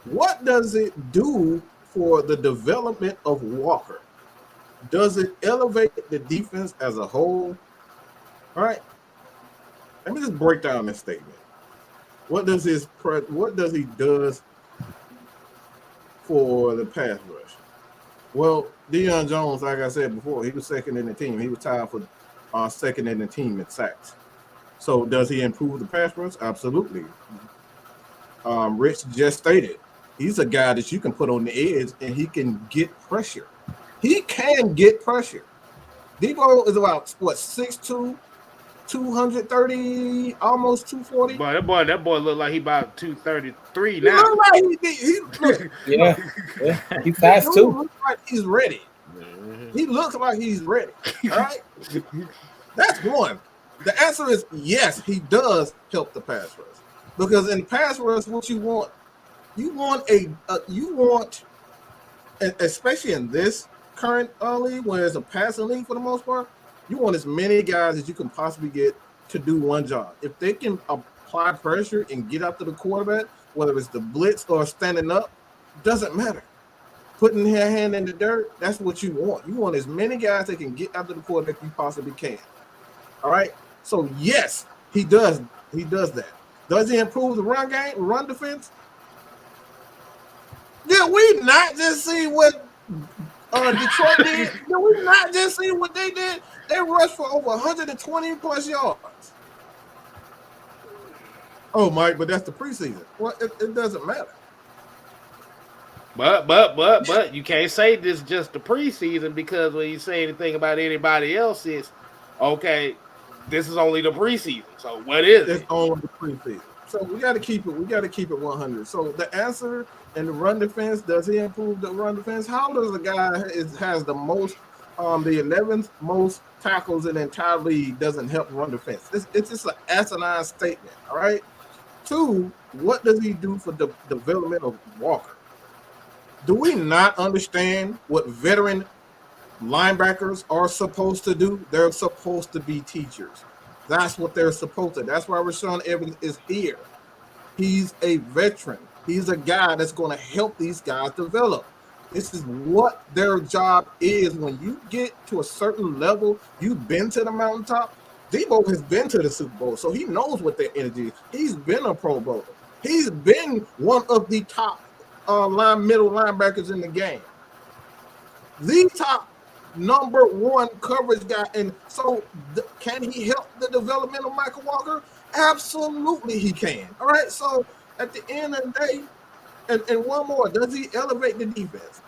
What does it do for the development of Walker? Does it elevate the defense as a whole? All right. Let me just break down this statement. What does he does for the pass rush? Well, Deion Jones, like I said before, he was second in the team. He was tied for second in the team in sacks. So does he improve the pass rush? Absolutely. Rich just stated he's a guy that you can put on the edge and he can get pressure. He can get pressure. Debo is about what 6'2", 230, almost 240. Boy, that boy look like he about 233 He now. look like he look, Yeah, he fast too. looks like he's ready. He looks like he's ready. All right, that's one. The answer is yes. He does help the pass rush because in pass rush, what you want, especially in this current league, where it's a passing league for the most part, you want as many guys as you can possibly get to do one job. If they can apply pressure and get after the quarterback, whether it's the blitz or standing up, doesn't matter. Putting their hand in the dirt, that's what you want. You want as many guys that can get after the quarterback you possibly can. All right. So yes, he does. He does that. Does he improve the run game, run defense? Did we not just see what Detroit did? Did we not just see what they did? They rushed for over 120 plus yards. Oh, Mike, but that's the preseason. Well, it doesn't matter. But you can't say this just the preseason, because when you say anything about anybody else, it's okay. This is only the preseason. So what is it? It's only the preseason. So we got to keep it. We got to keep it 100. So the answer in the run defense, does he improve the run defense? How does a guy has the most, the 11th most tackles in the entire league doesn't help run defense? It's just an asinine statement. All right. 2, what does he do for the development of Walker? Do we not understand what veteran linebackers are supposed to do? They're supposed to be teachers. That's what they're supposed to. That's why Rashaan Evans is here. He's a veteran. He's a guy that's going to help these guys develop. This is what their job is. When you get to a certain level, you've been to the mountaintop. Debo has been to the Super Bowl, so he knows what their energy is. He's been a Pro Bowler. He's been one of the top middle linebackers in the game. The top number 1 coverage guy. And so can he help the development of Michael Walker? Absolutely he can. All right, so at the end of the day, and one more, does he elevate the defense?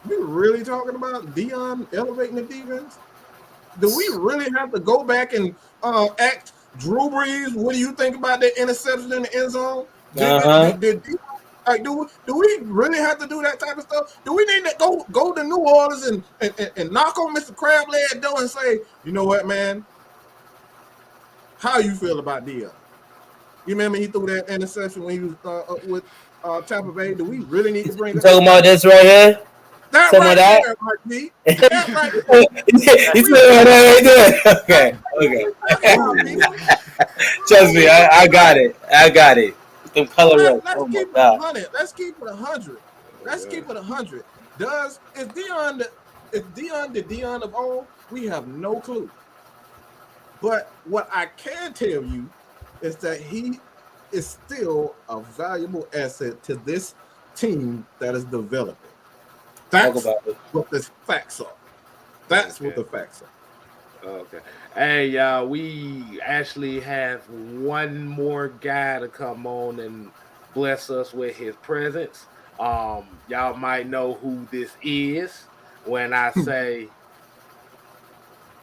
We really talking about Deion elevating the defense? Do we really have to go back and act Drew Brees? What do you think about that interception in the end zone? Do we really have to do that type of stuff? Do we need to go to New Orleans and knock on Mr. Crab Leg door and say, you know what, man? How you feel about Deion? You remember he threw that interception when he was with Tampa Bay? Do we really need to bring that? Talking about this right here? That Some right of that? there, Mark G. That right there. You said that right there. Okay. Trust me, I got it. I got it. Them color rush. Let's Oh my keep it God. 100. Let's keep it 100. Let's keep it 100. Is Deion the Deion of old? We have no clue. But what I can tell you is that he is still a valuable asset to this team that is developing. That's what the facts are. That's what the facts are. Okay. Hey, y'all, we actually have one more guy to come on and bless us with his presence. Y'all might know who this is when I say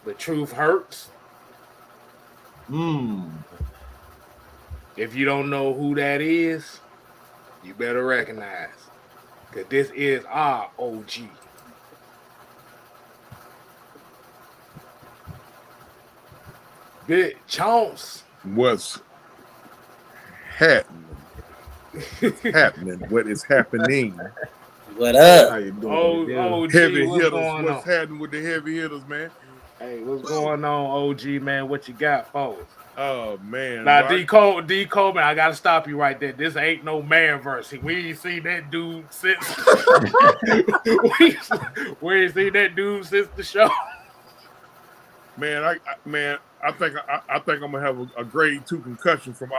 the truth hurts. If you don't know who that is, you better recognize, because this is our OG. Big Chance. What's happening? What is happening? What up? How you doing? OG, Heavy what's hitters. going What's on? happening with the heavy hitters, man? Hey, what's going on, OG, man? What you got for us? Oh man. Now, Rock- D. Coleman, I gotta stop you right there. This ain't no man verse. We ain't seen that dude since we ain't seen that dude since the show. Man, I think I'm gonna have a grade 2 concussion from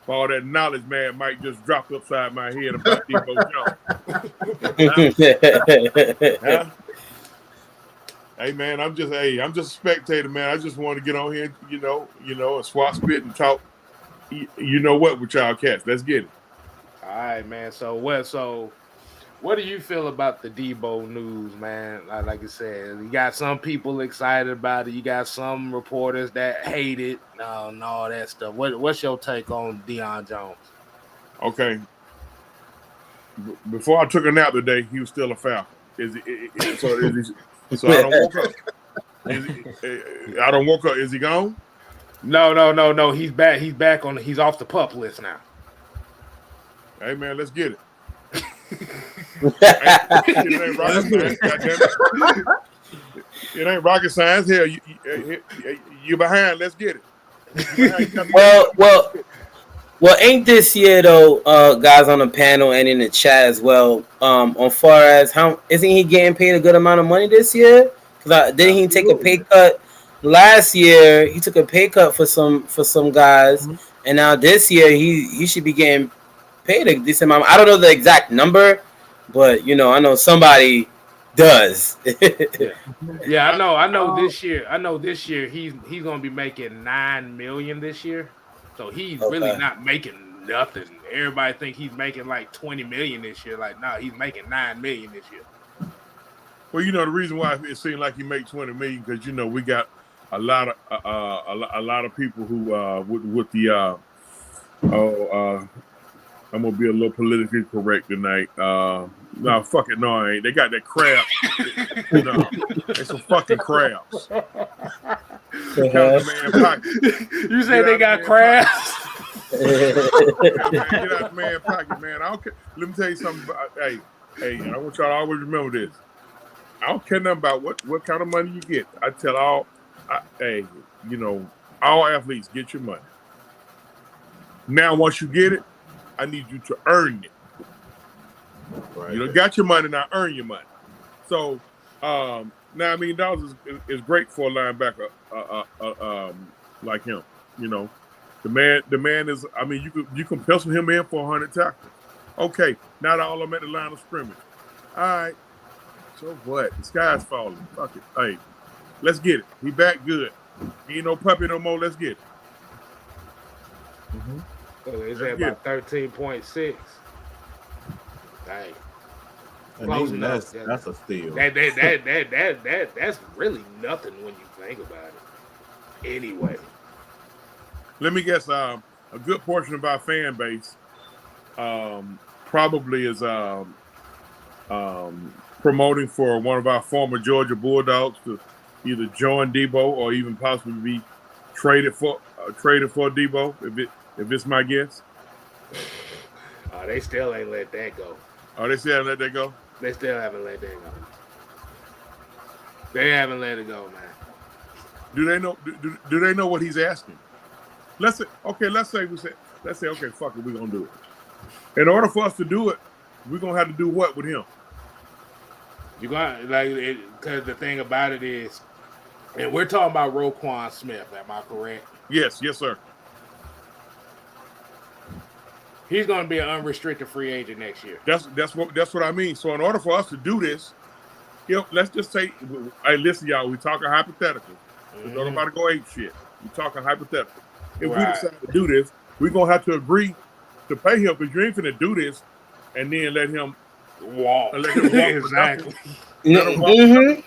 all that knowledge, man. Might just drop upside my head about Debo Jones. Hey man, I'm just a spectator, man. I just want to get on here, and swap spit and talk. You know what with y'all cats? Let's get it. All right, man. So what do you feel about the Debo news, man? Like I said, you got some people excited about it. You got some reporters that hate it and all that stuff. What's your take on Deion Jones? Okay. Before I took a nap today, he was still a Falcon. So I don't woke up. I don't woke up. Is he gone? No. He's back. He's off the PUP list now. Hey man, let's get it. It ain't rocket science. Goddamn it. It ain't rocket science. Hell, you behind. Let's get it. Well, ain't this year though, guys on the panel and in the chat as well. On far as how isn't he getting paid a good amount of money this year? Because didn't he take a pay cut last year? He took a pay cut for some guys, and now this year he should be getting paid a decent amount. I don't know the exact number, but I know somebody does. Yeah, I know. This year he's gonna be making $9 million this year. So he's really not making nothing. Everybody think he's making like $20 million this year. Like, no, he's making $9 million this year. Well, the reason why it seemed like he made $20 million because we got a lot of people who with the I'm gonna be a little politically correct tonight. No, fuck it, no, I ain't. They got that crab. No, they some fucking crabs. Get out the man pocket. You say they got crabs? Get out the man pocket, man. I don't care. Let me tell you something. Hey, I want y'all to always remember this. I don't care nothing about what kind of money you get. I tell all athletes, get your money. Now, once you get it, I need you to earn it. Right. You got your money, now earn your money. So, $9 million is great for a linebacker like him. The man is. I mean, you can pencil him in for 100 tackles. Okay, not all of them at the line of scrimmage. All right. So what? The sky's falling. Fuck it. Hey, let's get it. He back good. He ain't no puppy no more. Let's get it. Mm-hmm. So it's at about 13.6. Dang. And that's a steal. That's really nothing when you think about it. Anyway. Let me guess. A good portion of our fan base probably is promoting for one of our former Georgia Bulldogs to either join Debo or even possibly be traded for Debo. If it's my guess. They still ain't let that go. Oh, they still haven't let that go? They still haven't let that go. They haven't let it go, man. Do they know? Do they know what he's asking? Let's say, okay, fuck it, we're gonna do it. In order for us to do it, we're gonna have to do what with him? You got because the thing about it is, and we're talking about Roquan Smith. Am I correct? Yes, sir. He's going to be an unrestricted free agent next year. That's what I mean. So in order for us to do this, let's just say, hey, listen, y'all, we talking hypothetical. We don't about to go ape shit. We talking hypothetical. If we decide to do this, we're gonna have to agree to pay him because you ain't finna do this and then let him walk. Exactly. And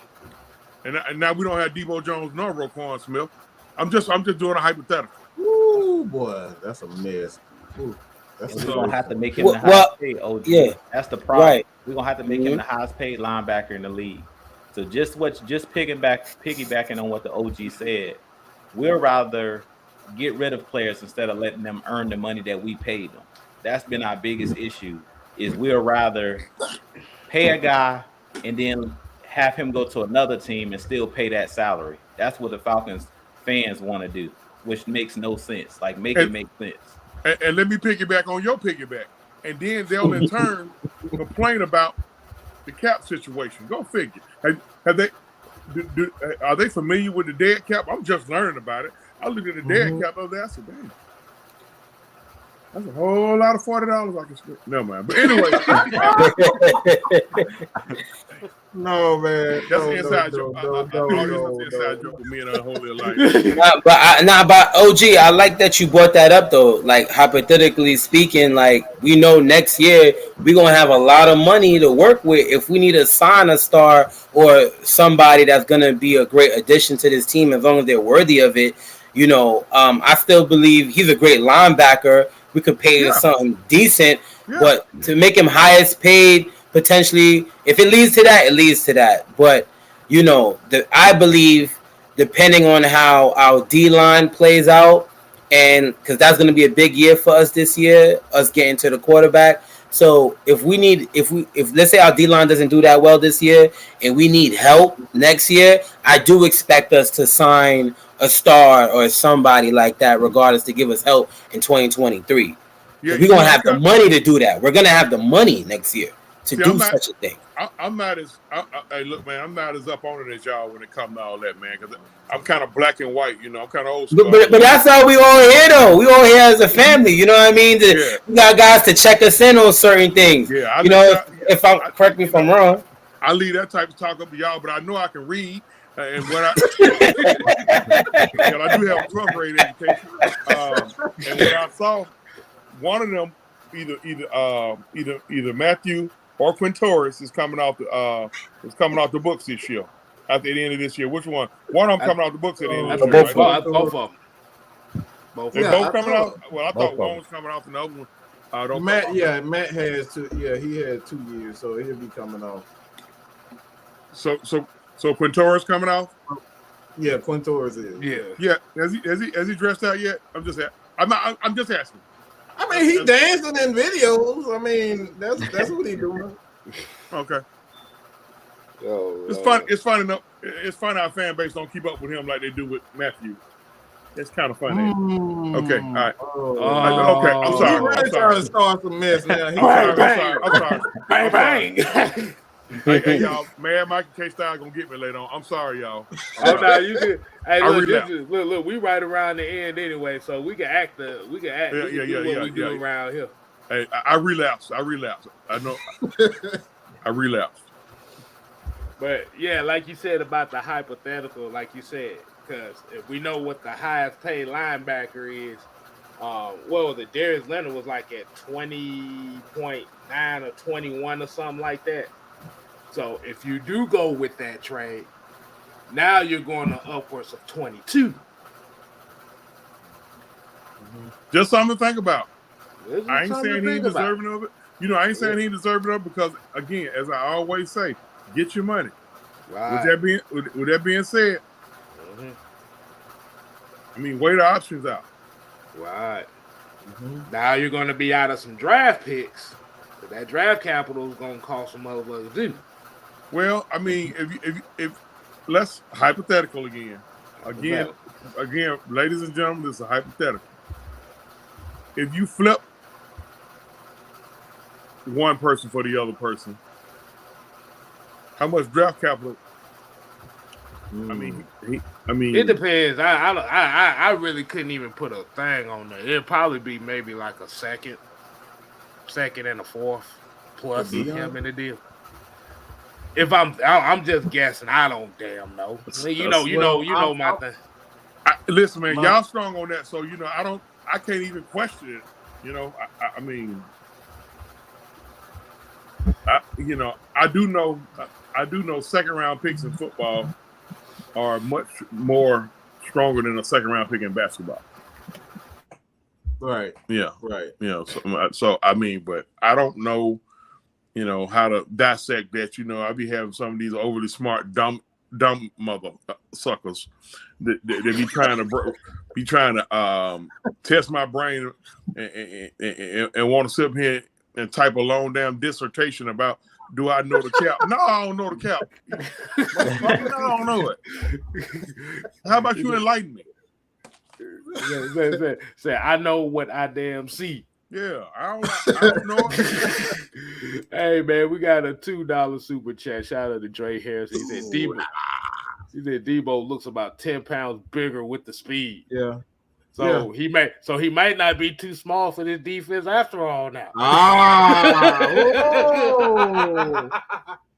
now we don't have Debo Jones nor Roquan Smith. I'm just doing a hypothetical. Ooh, boy, that's a mess. Ooh. We're gonna have to make him the highest paid OG. Yeah, that's the problem. Right. We're gonna have to make him the highest paid linebacker in the league. So just piggybacking on what the OG said, we'll rather get rid of players instead of letting them earn the money that we paid them. That's been our biggest issue. Is we'll rather pay a guy and then have him go to another team and still pay that salary. That's what the Falcons fans want to do, which makes no sense. Like it make sense. And let me piggyback on your piggyback. And then they'll in turn complain about the cap situation. Go figure. Are they familiar with the dead cap? I'm just learning about it. I looked at the dead cap over there. I said, dang, that's a whole lot of $40 I can spend. No, man. But anyway. No, man. That's no, an inside no, joke. no, That's an inside joke with me and Unholy Alliance. But OG, I like that you brought that up though. Like hypothetically speaking, like we know next year we're gonna have a lot of money to work with if we need to sign a star or somebody that's gonna be a great addition to this team as long as they're worthy of it. I still believe he's a great linebacker. We could pay him something decent, but to make him highest paid potentially, if it leads to that, it leads to that. But I believe, depending on how our D-line plays out, and because that's going to be a big year for us this year, us getting to the quarterback. So if let's say our D-line doesn't do that well this year and we need help next year, I do expect us to sign a star or somebody like that, regardless, to give us help in 2023. We're going to have the money to do that. We're going to have the money next year to do such a thing. I'm not as hey, look, man, I'm not as up on it as y'all when it comes to all that, man, because I'm kind of black and white, I'm kind of old school. But that's how we all here, though. We all here as a family, you know what I mean? We got guys to check us in on certain things. Yeah, if I'm correct me if I'm wrong. I leave that type of talk up to y'all, but I know I can read, and when I do have a 12th grade education, and when I saw one of them, either Matthew or Quintorris is coming off the books this year. At the end of this year, which one? One of them coming off the books at the end of this year. Right? Both of them. Both coming out. Well, I thought one was coming off, and the other one. Matt has 2. Yeah, he had 2 years, so he'll be coming off. So Quintorris coming off. Yeah, Quintorris is. Yeah. Has he dressed out yet? I'm just asking. I mean, he dancing in videos. I mean, that's what he doing. Okay. It's fun. It's fun enough. It's fun our fan base don't keep up with him like they do with Matthew. It's kind of funny. Okay. All right. Okay. I'm sorry. He's really trying to start some mess now. I'm sorry. Bang. Hey, y'all, man, Mike and K-Style gonna get me later on. I'm sorry, y'all. No, you good. Hey, look, we right around the end anyway, so we can act. We can what we do around here. Hey, I relapsed. I know. I relapsed. But yeah, like you said about the hypothetical, like you said, because if we know what the highest paid linebacker is, what was it? Darius Leonard was like at 20.9 or 21 or something like that. So if you do go with that trade, now you're going to upwards of 22. Just something to think about. I ain't saying he deserving of it. I ain't saying he deserving of it because, again, as I always say, get your money. Right. With that being said, I mean, weigh the options out. Right. Now you're going to be out of some draft picks. But that draft capital is going to cost some motherfuckers too. Well, I mean, if let's hypothetical again, ladies and gentlemen, this is a hypothetical. If you flip one person for the other person, how much draft capital? I mean, it depends. I really couldn't even put a thing on there. It'd probably be maybe like a second and a fourth plus him in the deal. If I'm just guessing, I don't damn know. You know my thing. Listen, man, y'all strong on that, so I can't even question it. I mean, I do know second round picks in football are much more stronger than a second round pick in basketball. Right. Yeah. Right. So I mean, but I don't know, how to dissect that. I be having some of these overly smart, dumb mother suckers that be trying to test my brain and want to sit up here and type a long damn dissertation about, do I know the cap? No, I don't know the cap. I don't know it. How about you enlighten me? Say, I know what I damn see. Yeah, I don't know. Hey man, we got a $2 super chat. Shout out to Dre Harris. He said Debo looks about 10 pounds bigger with the speed. Yeah. So he might not be too small for this defense after all now.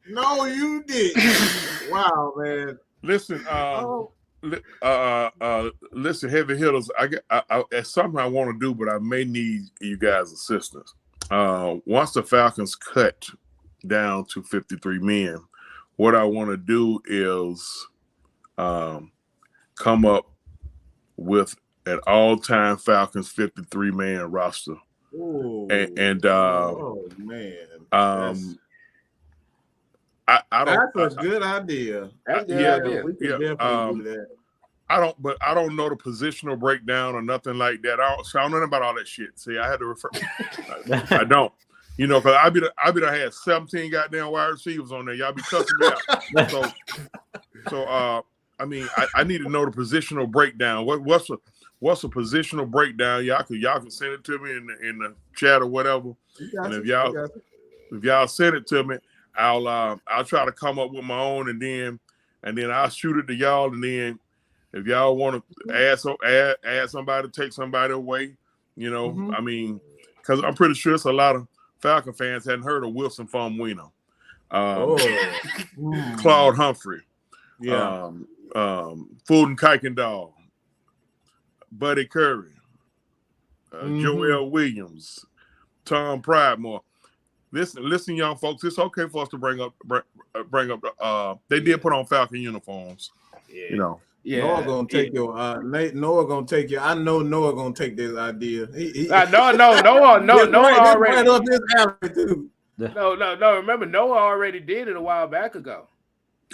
No, you did. Wow, man. Listen, listen, heavy hitters. It's something I want to do, but I may need you guys' assistance. Once the Falcons cut down to 53 men, what I want to do is come up with an all-time Falcons 53-man roster. Ooh. Oh man, I don't. That's a good idea. That's a good idea. We can definitely do that. I don't know the positional breakdown or nothing like that. I don't know about all that shit. See, I had to refer. I don't. You know, because I be had 17 goddamn wide receivers on there. Y'all be cussing me out. So I mean, I need to know the positional breakdown. What's a positional breakdown? Y'all can send it to me in the chat or whatever. And if y'all send it to me, I'll try to come up with my own, and then I'll shoot it to y'all, and then if y'all want to add somebody, take somebody away, you know, I mean, because I'm pretty sure it's a lot of Falcon fans hadn't heard of Wilson Famwino, Claude Humphrey, Fulton Kuykendall, Buddy Curry, Joel Williams, Tom Pridemore. Listen, young folks. It's okay for us to bring up. They did put on Falcon uniforms. Yeah. You know. Yeah. Noah gonna take your. Noah gonna take your. I know Noah gonna take this idea. Noah already. Up his alley too. No. Remember, Noah already did it a while back ago.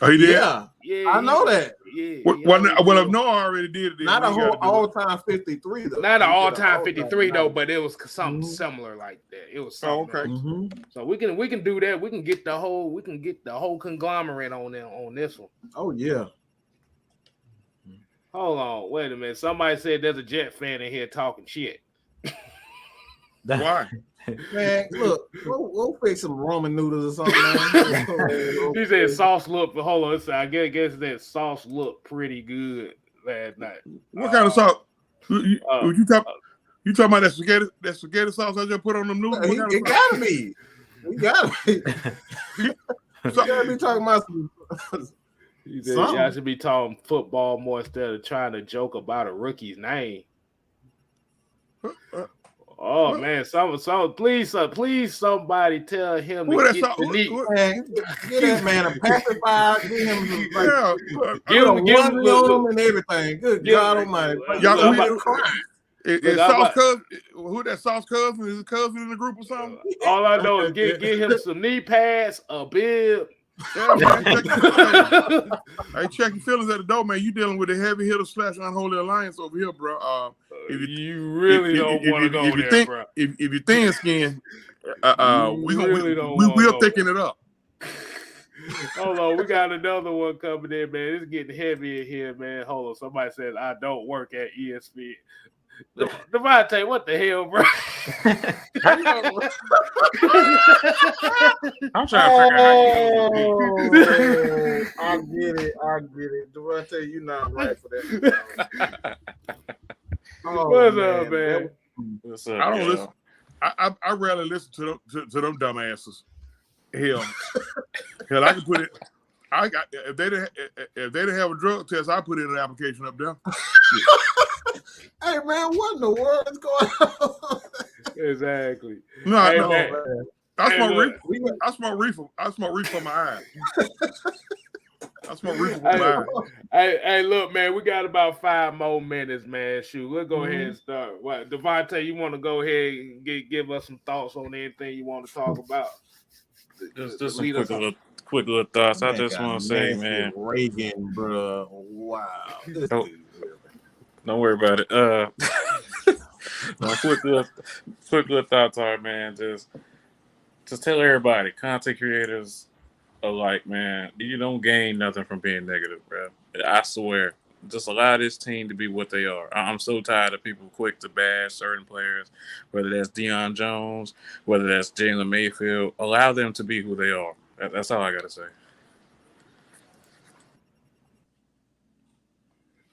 Oh, he did? Yeah, I know that. Yeah. Well, if Noah already did it, then not a whole all-time 53 though. Not an all-time 53 though, but it was something similar like that. It was something. Oh, okay. So we can do that. We can get the whole conglomerate on this one. Oh yeah. Hold on, wait a minute. Somebody said there's a Jet fan in here talking shit. Why? Man, look, go fix some ramen noodles or something. He said sauce look. Hold on, I guess that sauce looked pretty good last night. What kind of sauce? You talking about that spaghetti sauce I just put on them noodles? It gotta be. You gotta be. You gotta be talking about some. He said y'all should be talking football more instead of trying to joke about a rookie's name. Oh man, please somebody tell him to get that man a pacifier, give him him and everything. Good God Almighty! Is Sauce Cousin? Who that Sauce Cousin? Is his cousin in the group or something? All I know is get him some knee pads, a bib. Yeah, man, check your feelings at the door, man. You dealing with a heavy hitter / unholy alliance over here, bro. You really don't want to go there, bro. If you're thin skin, we're picking it up. Hold on, we got another one coming in, man. It's getting heavy in here, man. Hold on, somebody says I don't work at ESPN. Devontae, what the hell, bro? I'm trying to figure out how you I get it. Devontae, you're not right for that. What's up, man? What's up, I don't listen. I rarely listen to them dumbasses. Hell, I can put it. If they didn't have a drug test, I put in an application up there. Hey man, what in the world is going on? Exactly. No, hey, no. Man. I smoke reefer. I smoke reefer from my eyes. I smoke reefer from my eyes. Hey, look, man, we got about 5 more minutes, man. Shoot, we'll go ahead and start. What, Devontae, you want to go ahead and give us some thoughts on anything you want to talk about? Just some quick little thoughts. I just want to say, man, Reagan, bro. Wow. Don't worry about it. Quick little thoughts are, man. Just tell everybody, content creators alike, man. You don't gain nothing from being negative, bro. I swear. Just allow this team to be what they are. I'm so tired of people quick to bash certain players, whether that's Deion Jones, whether that's Jalen Mayfield. Allow them to be who they are. That's all I got to say.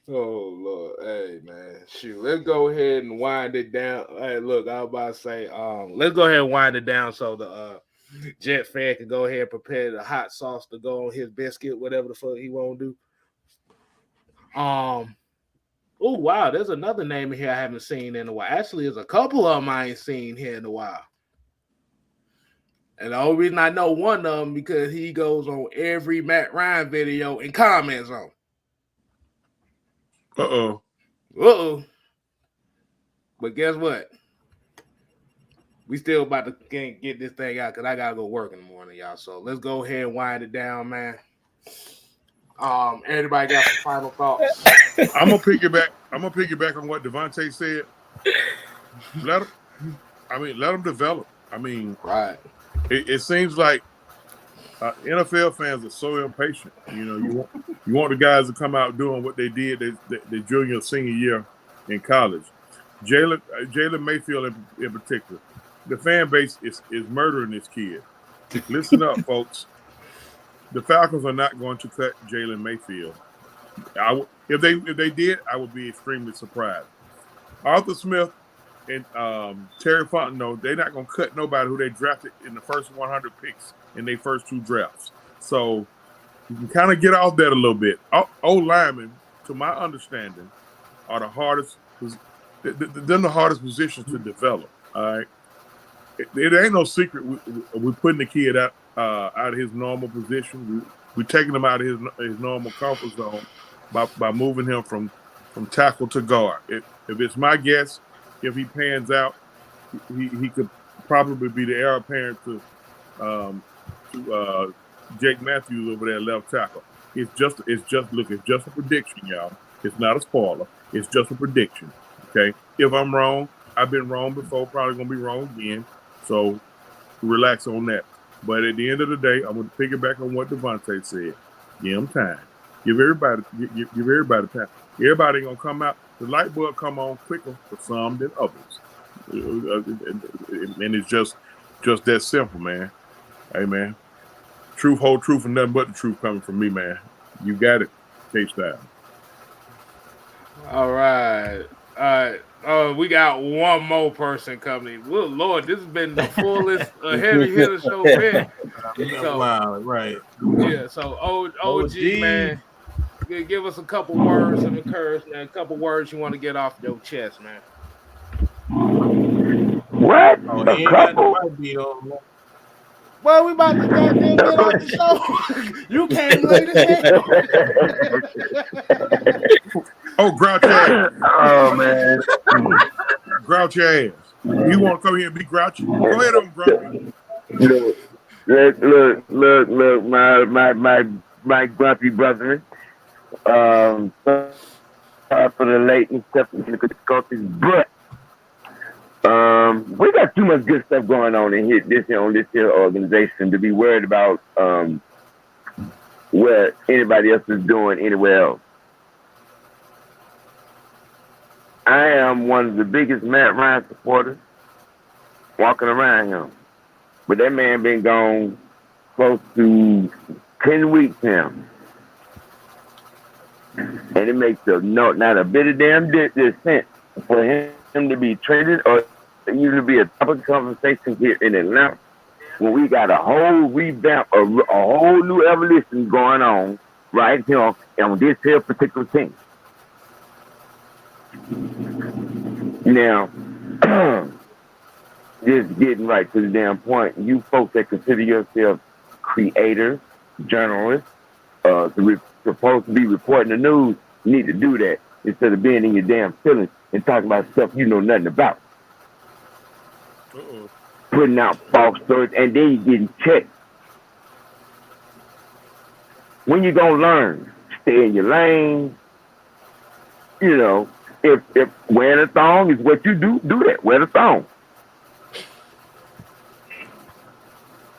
Oh Lord, hey man, shoot, let's go ahead and wind it down. Hey, look, I was about to say, let's go ahead and wind it down so Jet fan can go ahead and prepare the hot sauce to go on his biscuit, whatever the fuck he won't do. Oh wow, there's another name in here I haven't seen in a while. Actually, there's a couple of them I ain't seen here in a while. And the only reason I know one of them because he goes on every Matt Ryan video and comments on. Uh-oh. But guess what? We still about to get this thing out because I gotta go work in the morning, y'all. So let's go ahead and wind it down, man. Everybody got some final thoughts? I'm gonna piggyback on what Devontae said. Let them develop. I mean, right. It seems like NFL fans are so impatient. You know, you want the guys to come out doing what they did their junior, senior year in college. Jalen Mayfield in particular, the fan base is murdering this kid. Listen up, folks. The Falcons are not going to cut Jalen Mayfield. If they did, I would be extremely surprised. Arthur Smith and Terry Fontenot, they're not going to cut nobody who they drafted in the first 100 picks in their first two drafts. So you can kind of get off that a little bit. Old linemen, to my understanding, are the hardest. They're the hardest positions to develop. All right, it ain't no secret. We're putting the kid out of his normal position. We're taking him out of his normal comfort zone by moving him from tackle to guard. If it's my guess, if he pans out, he could probably be the heir apparent to Jake Matthews over there left tackle. It's just a prediction, y'all. It's not a spoiler. It's just a prediction. Okay. If I'm wrong, I've been wrong before, probably gonna be wrong again. So relax on that. But at the end of the day, I'm gonna piggyback on what Devontae said. Give him time. Give everybody time. Everybody gonna come out. The light bulb come on quicker for some than others. And it's just that simple, man. Hey, man. Truth, whole truth, and nothing but the truth coming from me, man. You got it. K-Style. All right. We got one more person coming. Well, Lord, this has been the fullest heavy hitter show been. So, wow, right. Yeah, so OG, man, give us a couple words of encouragement, a couple words you want to get off your chest, man. What? Oh, A couple? Well, we about to goddamn get off the show. You can't lay the down. Oh, grouch ass. Oh, man. Grouch ass. You want to come here and be grouchy? Go ahead on, grumpy. Look, my grumpy brethren. Sorry for the late and stuff in the difficulties, but we got too much good stuff going on in this organization to be worried about what anybody else is doing anywhere else. I am one of the biggest Matt Ryan supporters walking around him. But that man been gone close to 10 weeks now. And it makes not a bit of damn sense for him to be traded or even to be a topic of conversation here in Atlanta when we got a whole revamp, a whole new evolution going on right here on this here particular team. Now, just getting right to the damn point, you folks that consider yourselves creators, journalists, supposed to be reporting the news, you need to do that instead of being in your damn feelings and talking about stuff you know nothing about. Uh-oh. Putting out false stories, and then you're getting checked. When you gonna learn? Stay in your lane. You know, if wearing a thong is what you do that. Wear the thong.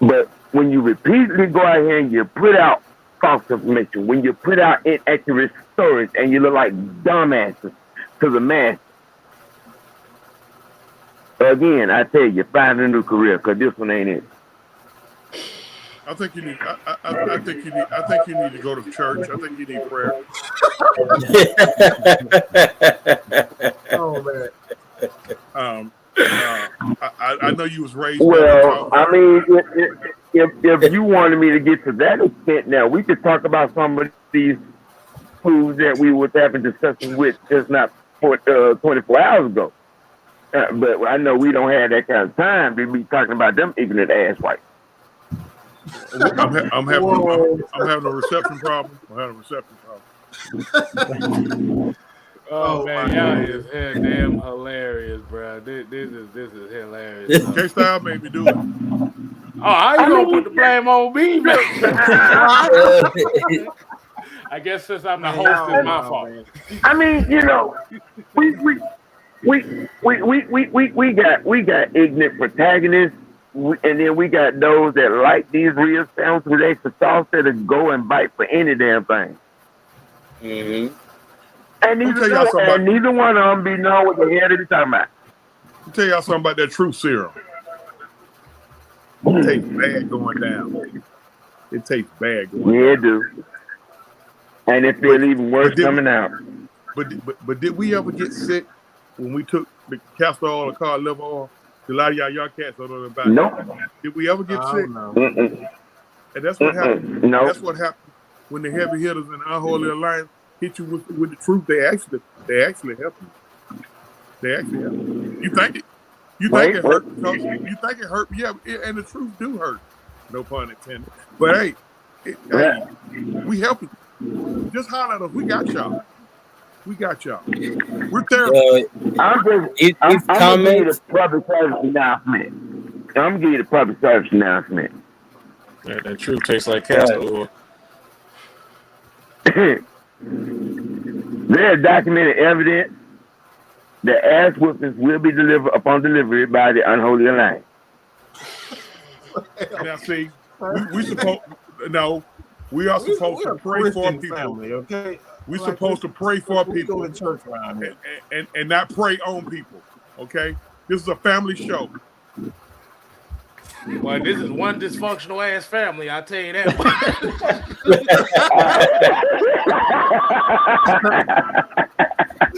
But when you repeatedly go out here and you put out false information, when you put out inaccurate stories and you look like dumbasses to the mass, again, I tell you, find a new career because this one ain't it. I think you need. I think you need to go to church. I think you need prayer. Oh man. I know you was raised. Well, I mean, if you wanted me to get to that extent, now we could talk about some of these foods that we was having discussions with just not 24 hours ago. But I know we don't have that kind of time to be talking about them ignorant ass whites. I'm having a reception problem. Oh man, y'all is damn hilarious, bro. This is hilarious. K-Style made me do it. Oh, how you gonna put the blame on me? I guess since I'm the host, it's my fault. I mean, you know, we got ignorant protagonists, and then we got those that like these real sounds with extra sauce that go and bite for any damn thing. Mm-hmm. And neither one of them be knowing what the hell they're talking about. I'll tell y'all something about that truth serum. It tastes bad going down. It tastes bad going down. Yeah, it do. And it feels even worse coming out. But did we ever get sick when we took the castor oil or cod liver oil? A lot of y'all cats don't know about. Nope. Did we ever get sick? No. Mm-mm. And that's what happened. No. That's what happened when the heavy hitters and the unholy alliance hit you with the truth. They actually help you. They actually help you. You think it hurt? You think it hurt? Yeah, and the truth do hurt. No pun intended. But hey, we help you. Just holler at us. We got y'all. We're there. I'm gonna give you the public service announcement. That truth tastes like castor oil. There is documented evidence that ass whoopings will be delivered upon delivery by the Unholy Alliance. Now, see, we are supposed to pray for people. Family, okay? We're supposed to pray for people go to church around here. and not pray on people. Okay? This is a family show. Well, this is one dysfunctional ass family, I'll tell you that.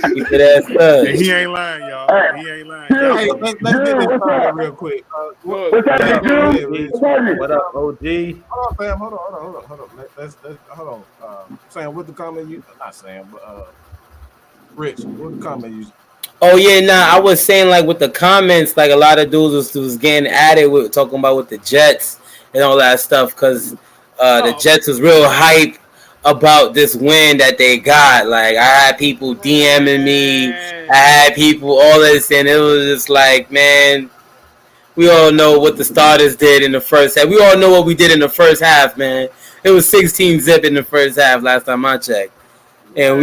Keep it ass up. And he ain't lying, y'all. He ain't lying. Hey, let's get this started real quick. What's up, dude? What up, OG? Hold on, fam. Hold on. Let's hold on. Sam, what the comment you? Not Sam, but Rich, what the comment you? Oh yeah, I was saying like with the comments, like a lot of dudes was getting at it with talking about with the Jets and all that stuff because the Jets was real hype about this win that they got. Like I had people DMing me, I had people all this, and it was just like, man, we all know what the starters did in the first half. We all know what we did in the first half, man. It was 16-0 in the first half last time I checked. And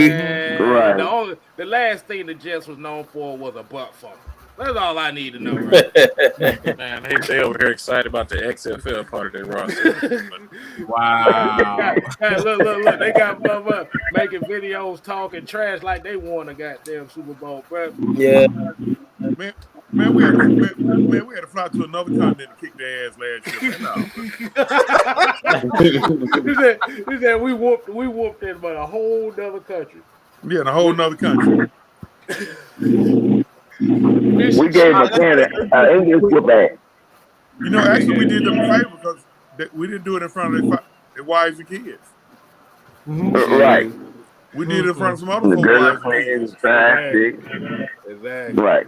the last thing the Jets was known for was a butt fumble. That's all I need to know. Right? Man, they over here excited about the XFL part of their roster. Wow. Hey, look. They got motherfuckers making videos talking trash like they won a goddamn Super Bowl, bro. Yeah. Man, we had to fly to another continent to kick their ass last year. He said we whooped them, but a whole other country. Yeah, in a whole nother country. We gave McCann an English whoop ass. You know, actually, we did them a favor because we didn't do it in front of their wives and kids. Mm-hmm. Right. We did it in front of some other folks. Exactly. Right.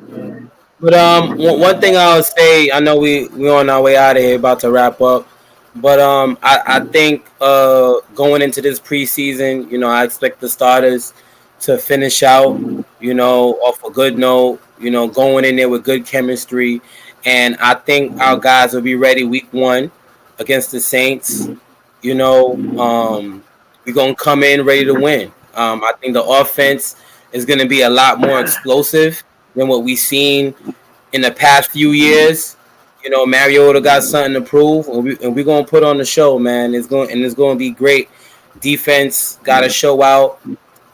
But one thing I'll say, I know we on our way out of here, about to wrap up. But I think going into this preseason, you know, I expect the starters to finish out, you know, off a good note, you know, going in there with good chemistry. And I think our guys will be ready week 1 against the Saints. You know, we're going to come in ready to win. I think the offense is going to be a lot more explosive than what we've seen in the past few years. You know, Mariota got something to prove, and we're going to put on the show, man. It's going to be great. Defense got to show out.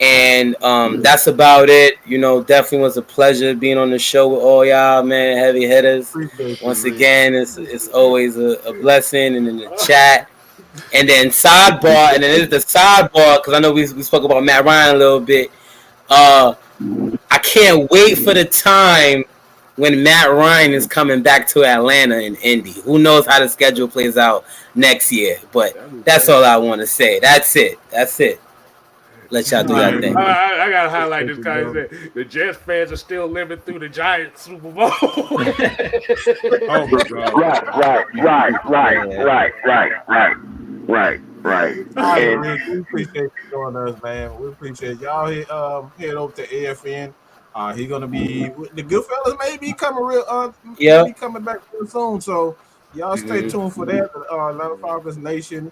And that's about it. You know, definitely was a pleasure being on the show with all y'all, man. Heavy hitters. Once again, it's always a blessing. And in the chat. And then sidebar, and then there's the sidebar, because I know we spoke about Matt Ryan a little bit. I can't wait for the time when Matt Ryan is coming back to Atlanta and Indy. Who knows how the schedule plays out next year? But that's all I want to say. That's it. Let y'all do your thing. I gotta highlight this guy. The Jets fans are still living through the Giants Super Bowl. Oh my God! Right. We appreciate you joining us, man. We appreciate y'all. Head over to AFN. He's gonna be the Goodfellas. May be coming be coming back real soon. So y'all stay tuned for that. Atlanta Falcons Nation,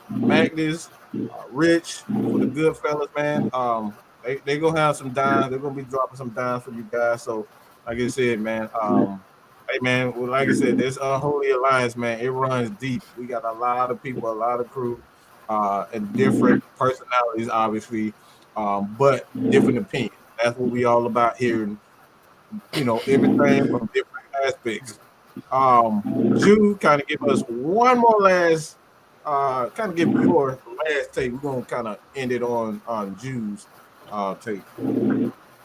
Magnus, Rich for the Goodfellas, man. They gonna have some dimes. They're gonna be dropping some dimes for you guys. So like I said, man. Hey man, well, like I said, this Unholy Alliance, man, it runs deep. We got a lot of people, a lot of crew, and different personalities, obviously, but different opinions. That's what we all about here, and everything from different aspects. Jude, kind of give us one more last, before the last take. We're gonna kind of end it on Jude's take.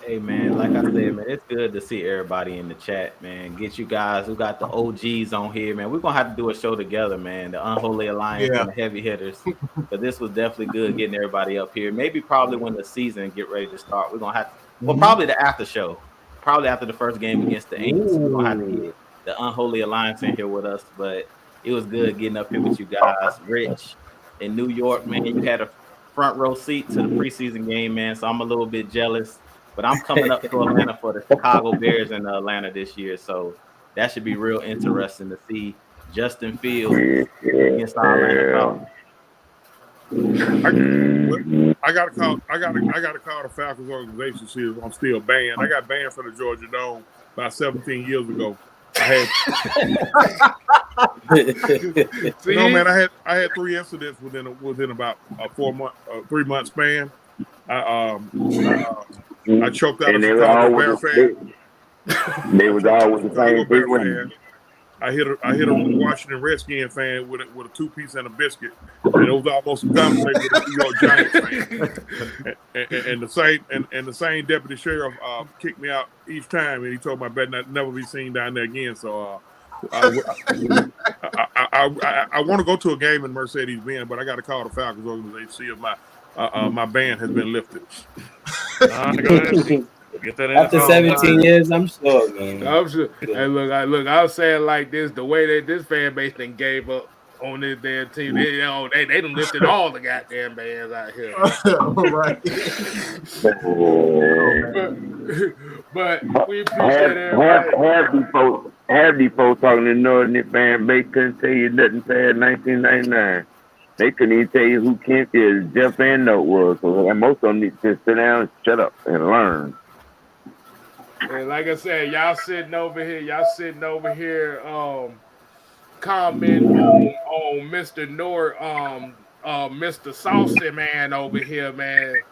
Hey man, like I said, man, it's good to see everybody in the chat, man. Get you guys who got the OGs on here, man. We're gonna have to do a show together, man. The Unholy Alliance and the Heavy Hitters. But this was definitely good getting everybody up here. Maybe probably when the season get ready to start, we're gonna have to, probably the after show. Probably after the first game against the Aints. We're gonna have to get the Unholy Alliance in here with us. But it was good getting up here with you guys. Rich in New York, man. You had a front row seat to the preseason game, man. So I'm a little bit jealous. But I'm coming up to Atlanta for the Chicago Bears in Atlanta this year, so that should be real interesting to see Justin Fields against our Atlanta Falcons. I gotta call the Falcons organization to see if I'm still banned. I got banned from the Georgia Dome about 17 years ago. Man, I had 3 incidents within about a 3 month span. I choked out a Chicago Bear fan. They was all with the same fan. I hit a Washington Redskin fan with a 2-piece and a biscuit, and it was almost a conversation with a New York Giants fan. And the same deputy sheriff kicked me out each time, and he told me I better never be seen down there again. So I want to go to a game in Mercedes-Benz, but I got to call the Falcons organization to see if my ban has been lifted. After 17 years, I'm sure, man. I'm sure. Hey, look, I'll say it like this: the way that this fan base then gave up on this damn team, they done lifted all the goddamn bands out here. Right. But we appreciate everybody. Have these folks talking to Northern fan base couldn't tell you nothing past 1999. They couldn't even tell you who Kent is, Jeff Van Note was. So most of them need to sit down and shut up and learn. And like I said, y'all sitting over here, commenting on Mr. Mr. Saucy man over here, man.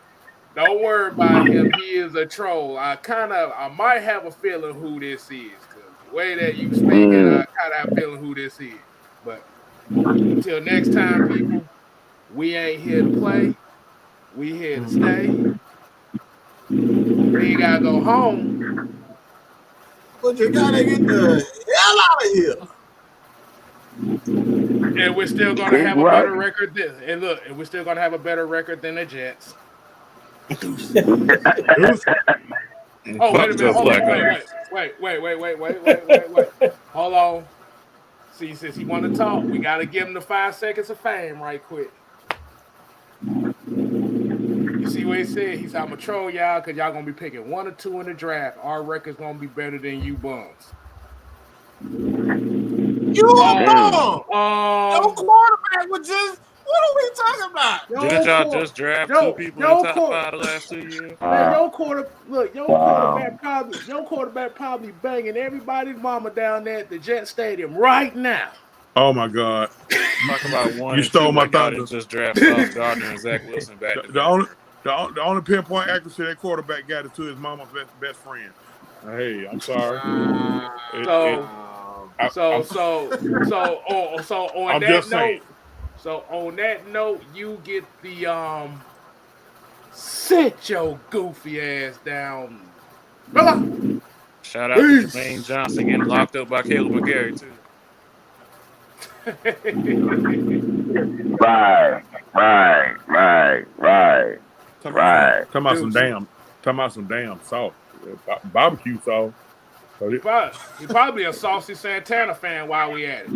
Don't worry about him. He is a troll. I might have a feeling who this is. Cause the way that you speaking, I kind of have a feeling who this is. But until next time, people, we ain't here to play. We here to stay. We ain't gotta go home. But you gotta get the hell out of here. And we're still gonna have a better record we're still gonna have a better record than the Jets. Oh, wait a minute. Wait. Hold on. See, since he want to talk, we got to give him the 5 seconds of fame right quick. You see what he said? He said, I'm going to troll y'all because y'all going to be picking 1 or 2 in the draft. Our record's going to be better than you bums. You a bum! No quarterback was just... What are we talking about? Didn't y'all just draft 2 people in the top 5 the last 2 years? Man, your quarterback probably banging everybody's mama down there at the Jet Stadium right now. Oh my God! Talk about one. You stole my thunder. Just draft Sauce Gardner and Zach Wilson back. The only pinpoint accuracy that quarterback got is to his mama's best friend. Hey, I'm sorry. So on that note, you get the sit your goofy ass down. Shout out to Jermaine Johnson getting locked up by Caleb McGarry too. Right. Come out some damn salt. Barbecue sauce. He probably a Saucy Santana fan while we at it.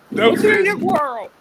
What's in your world?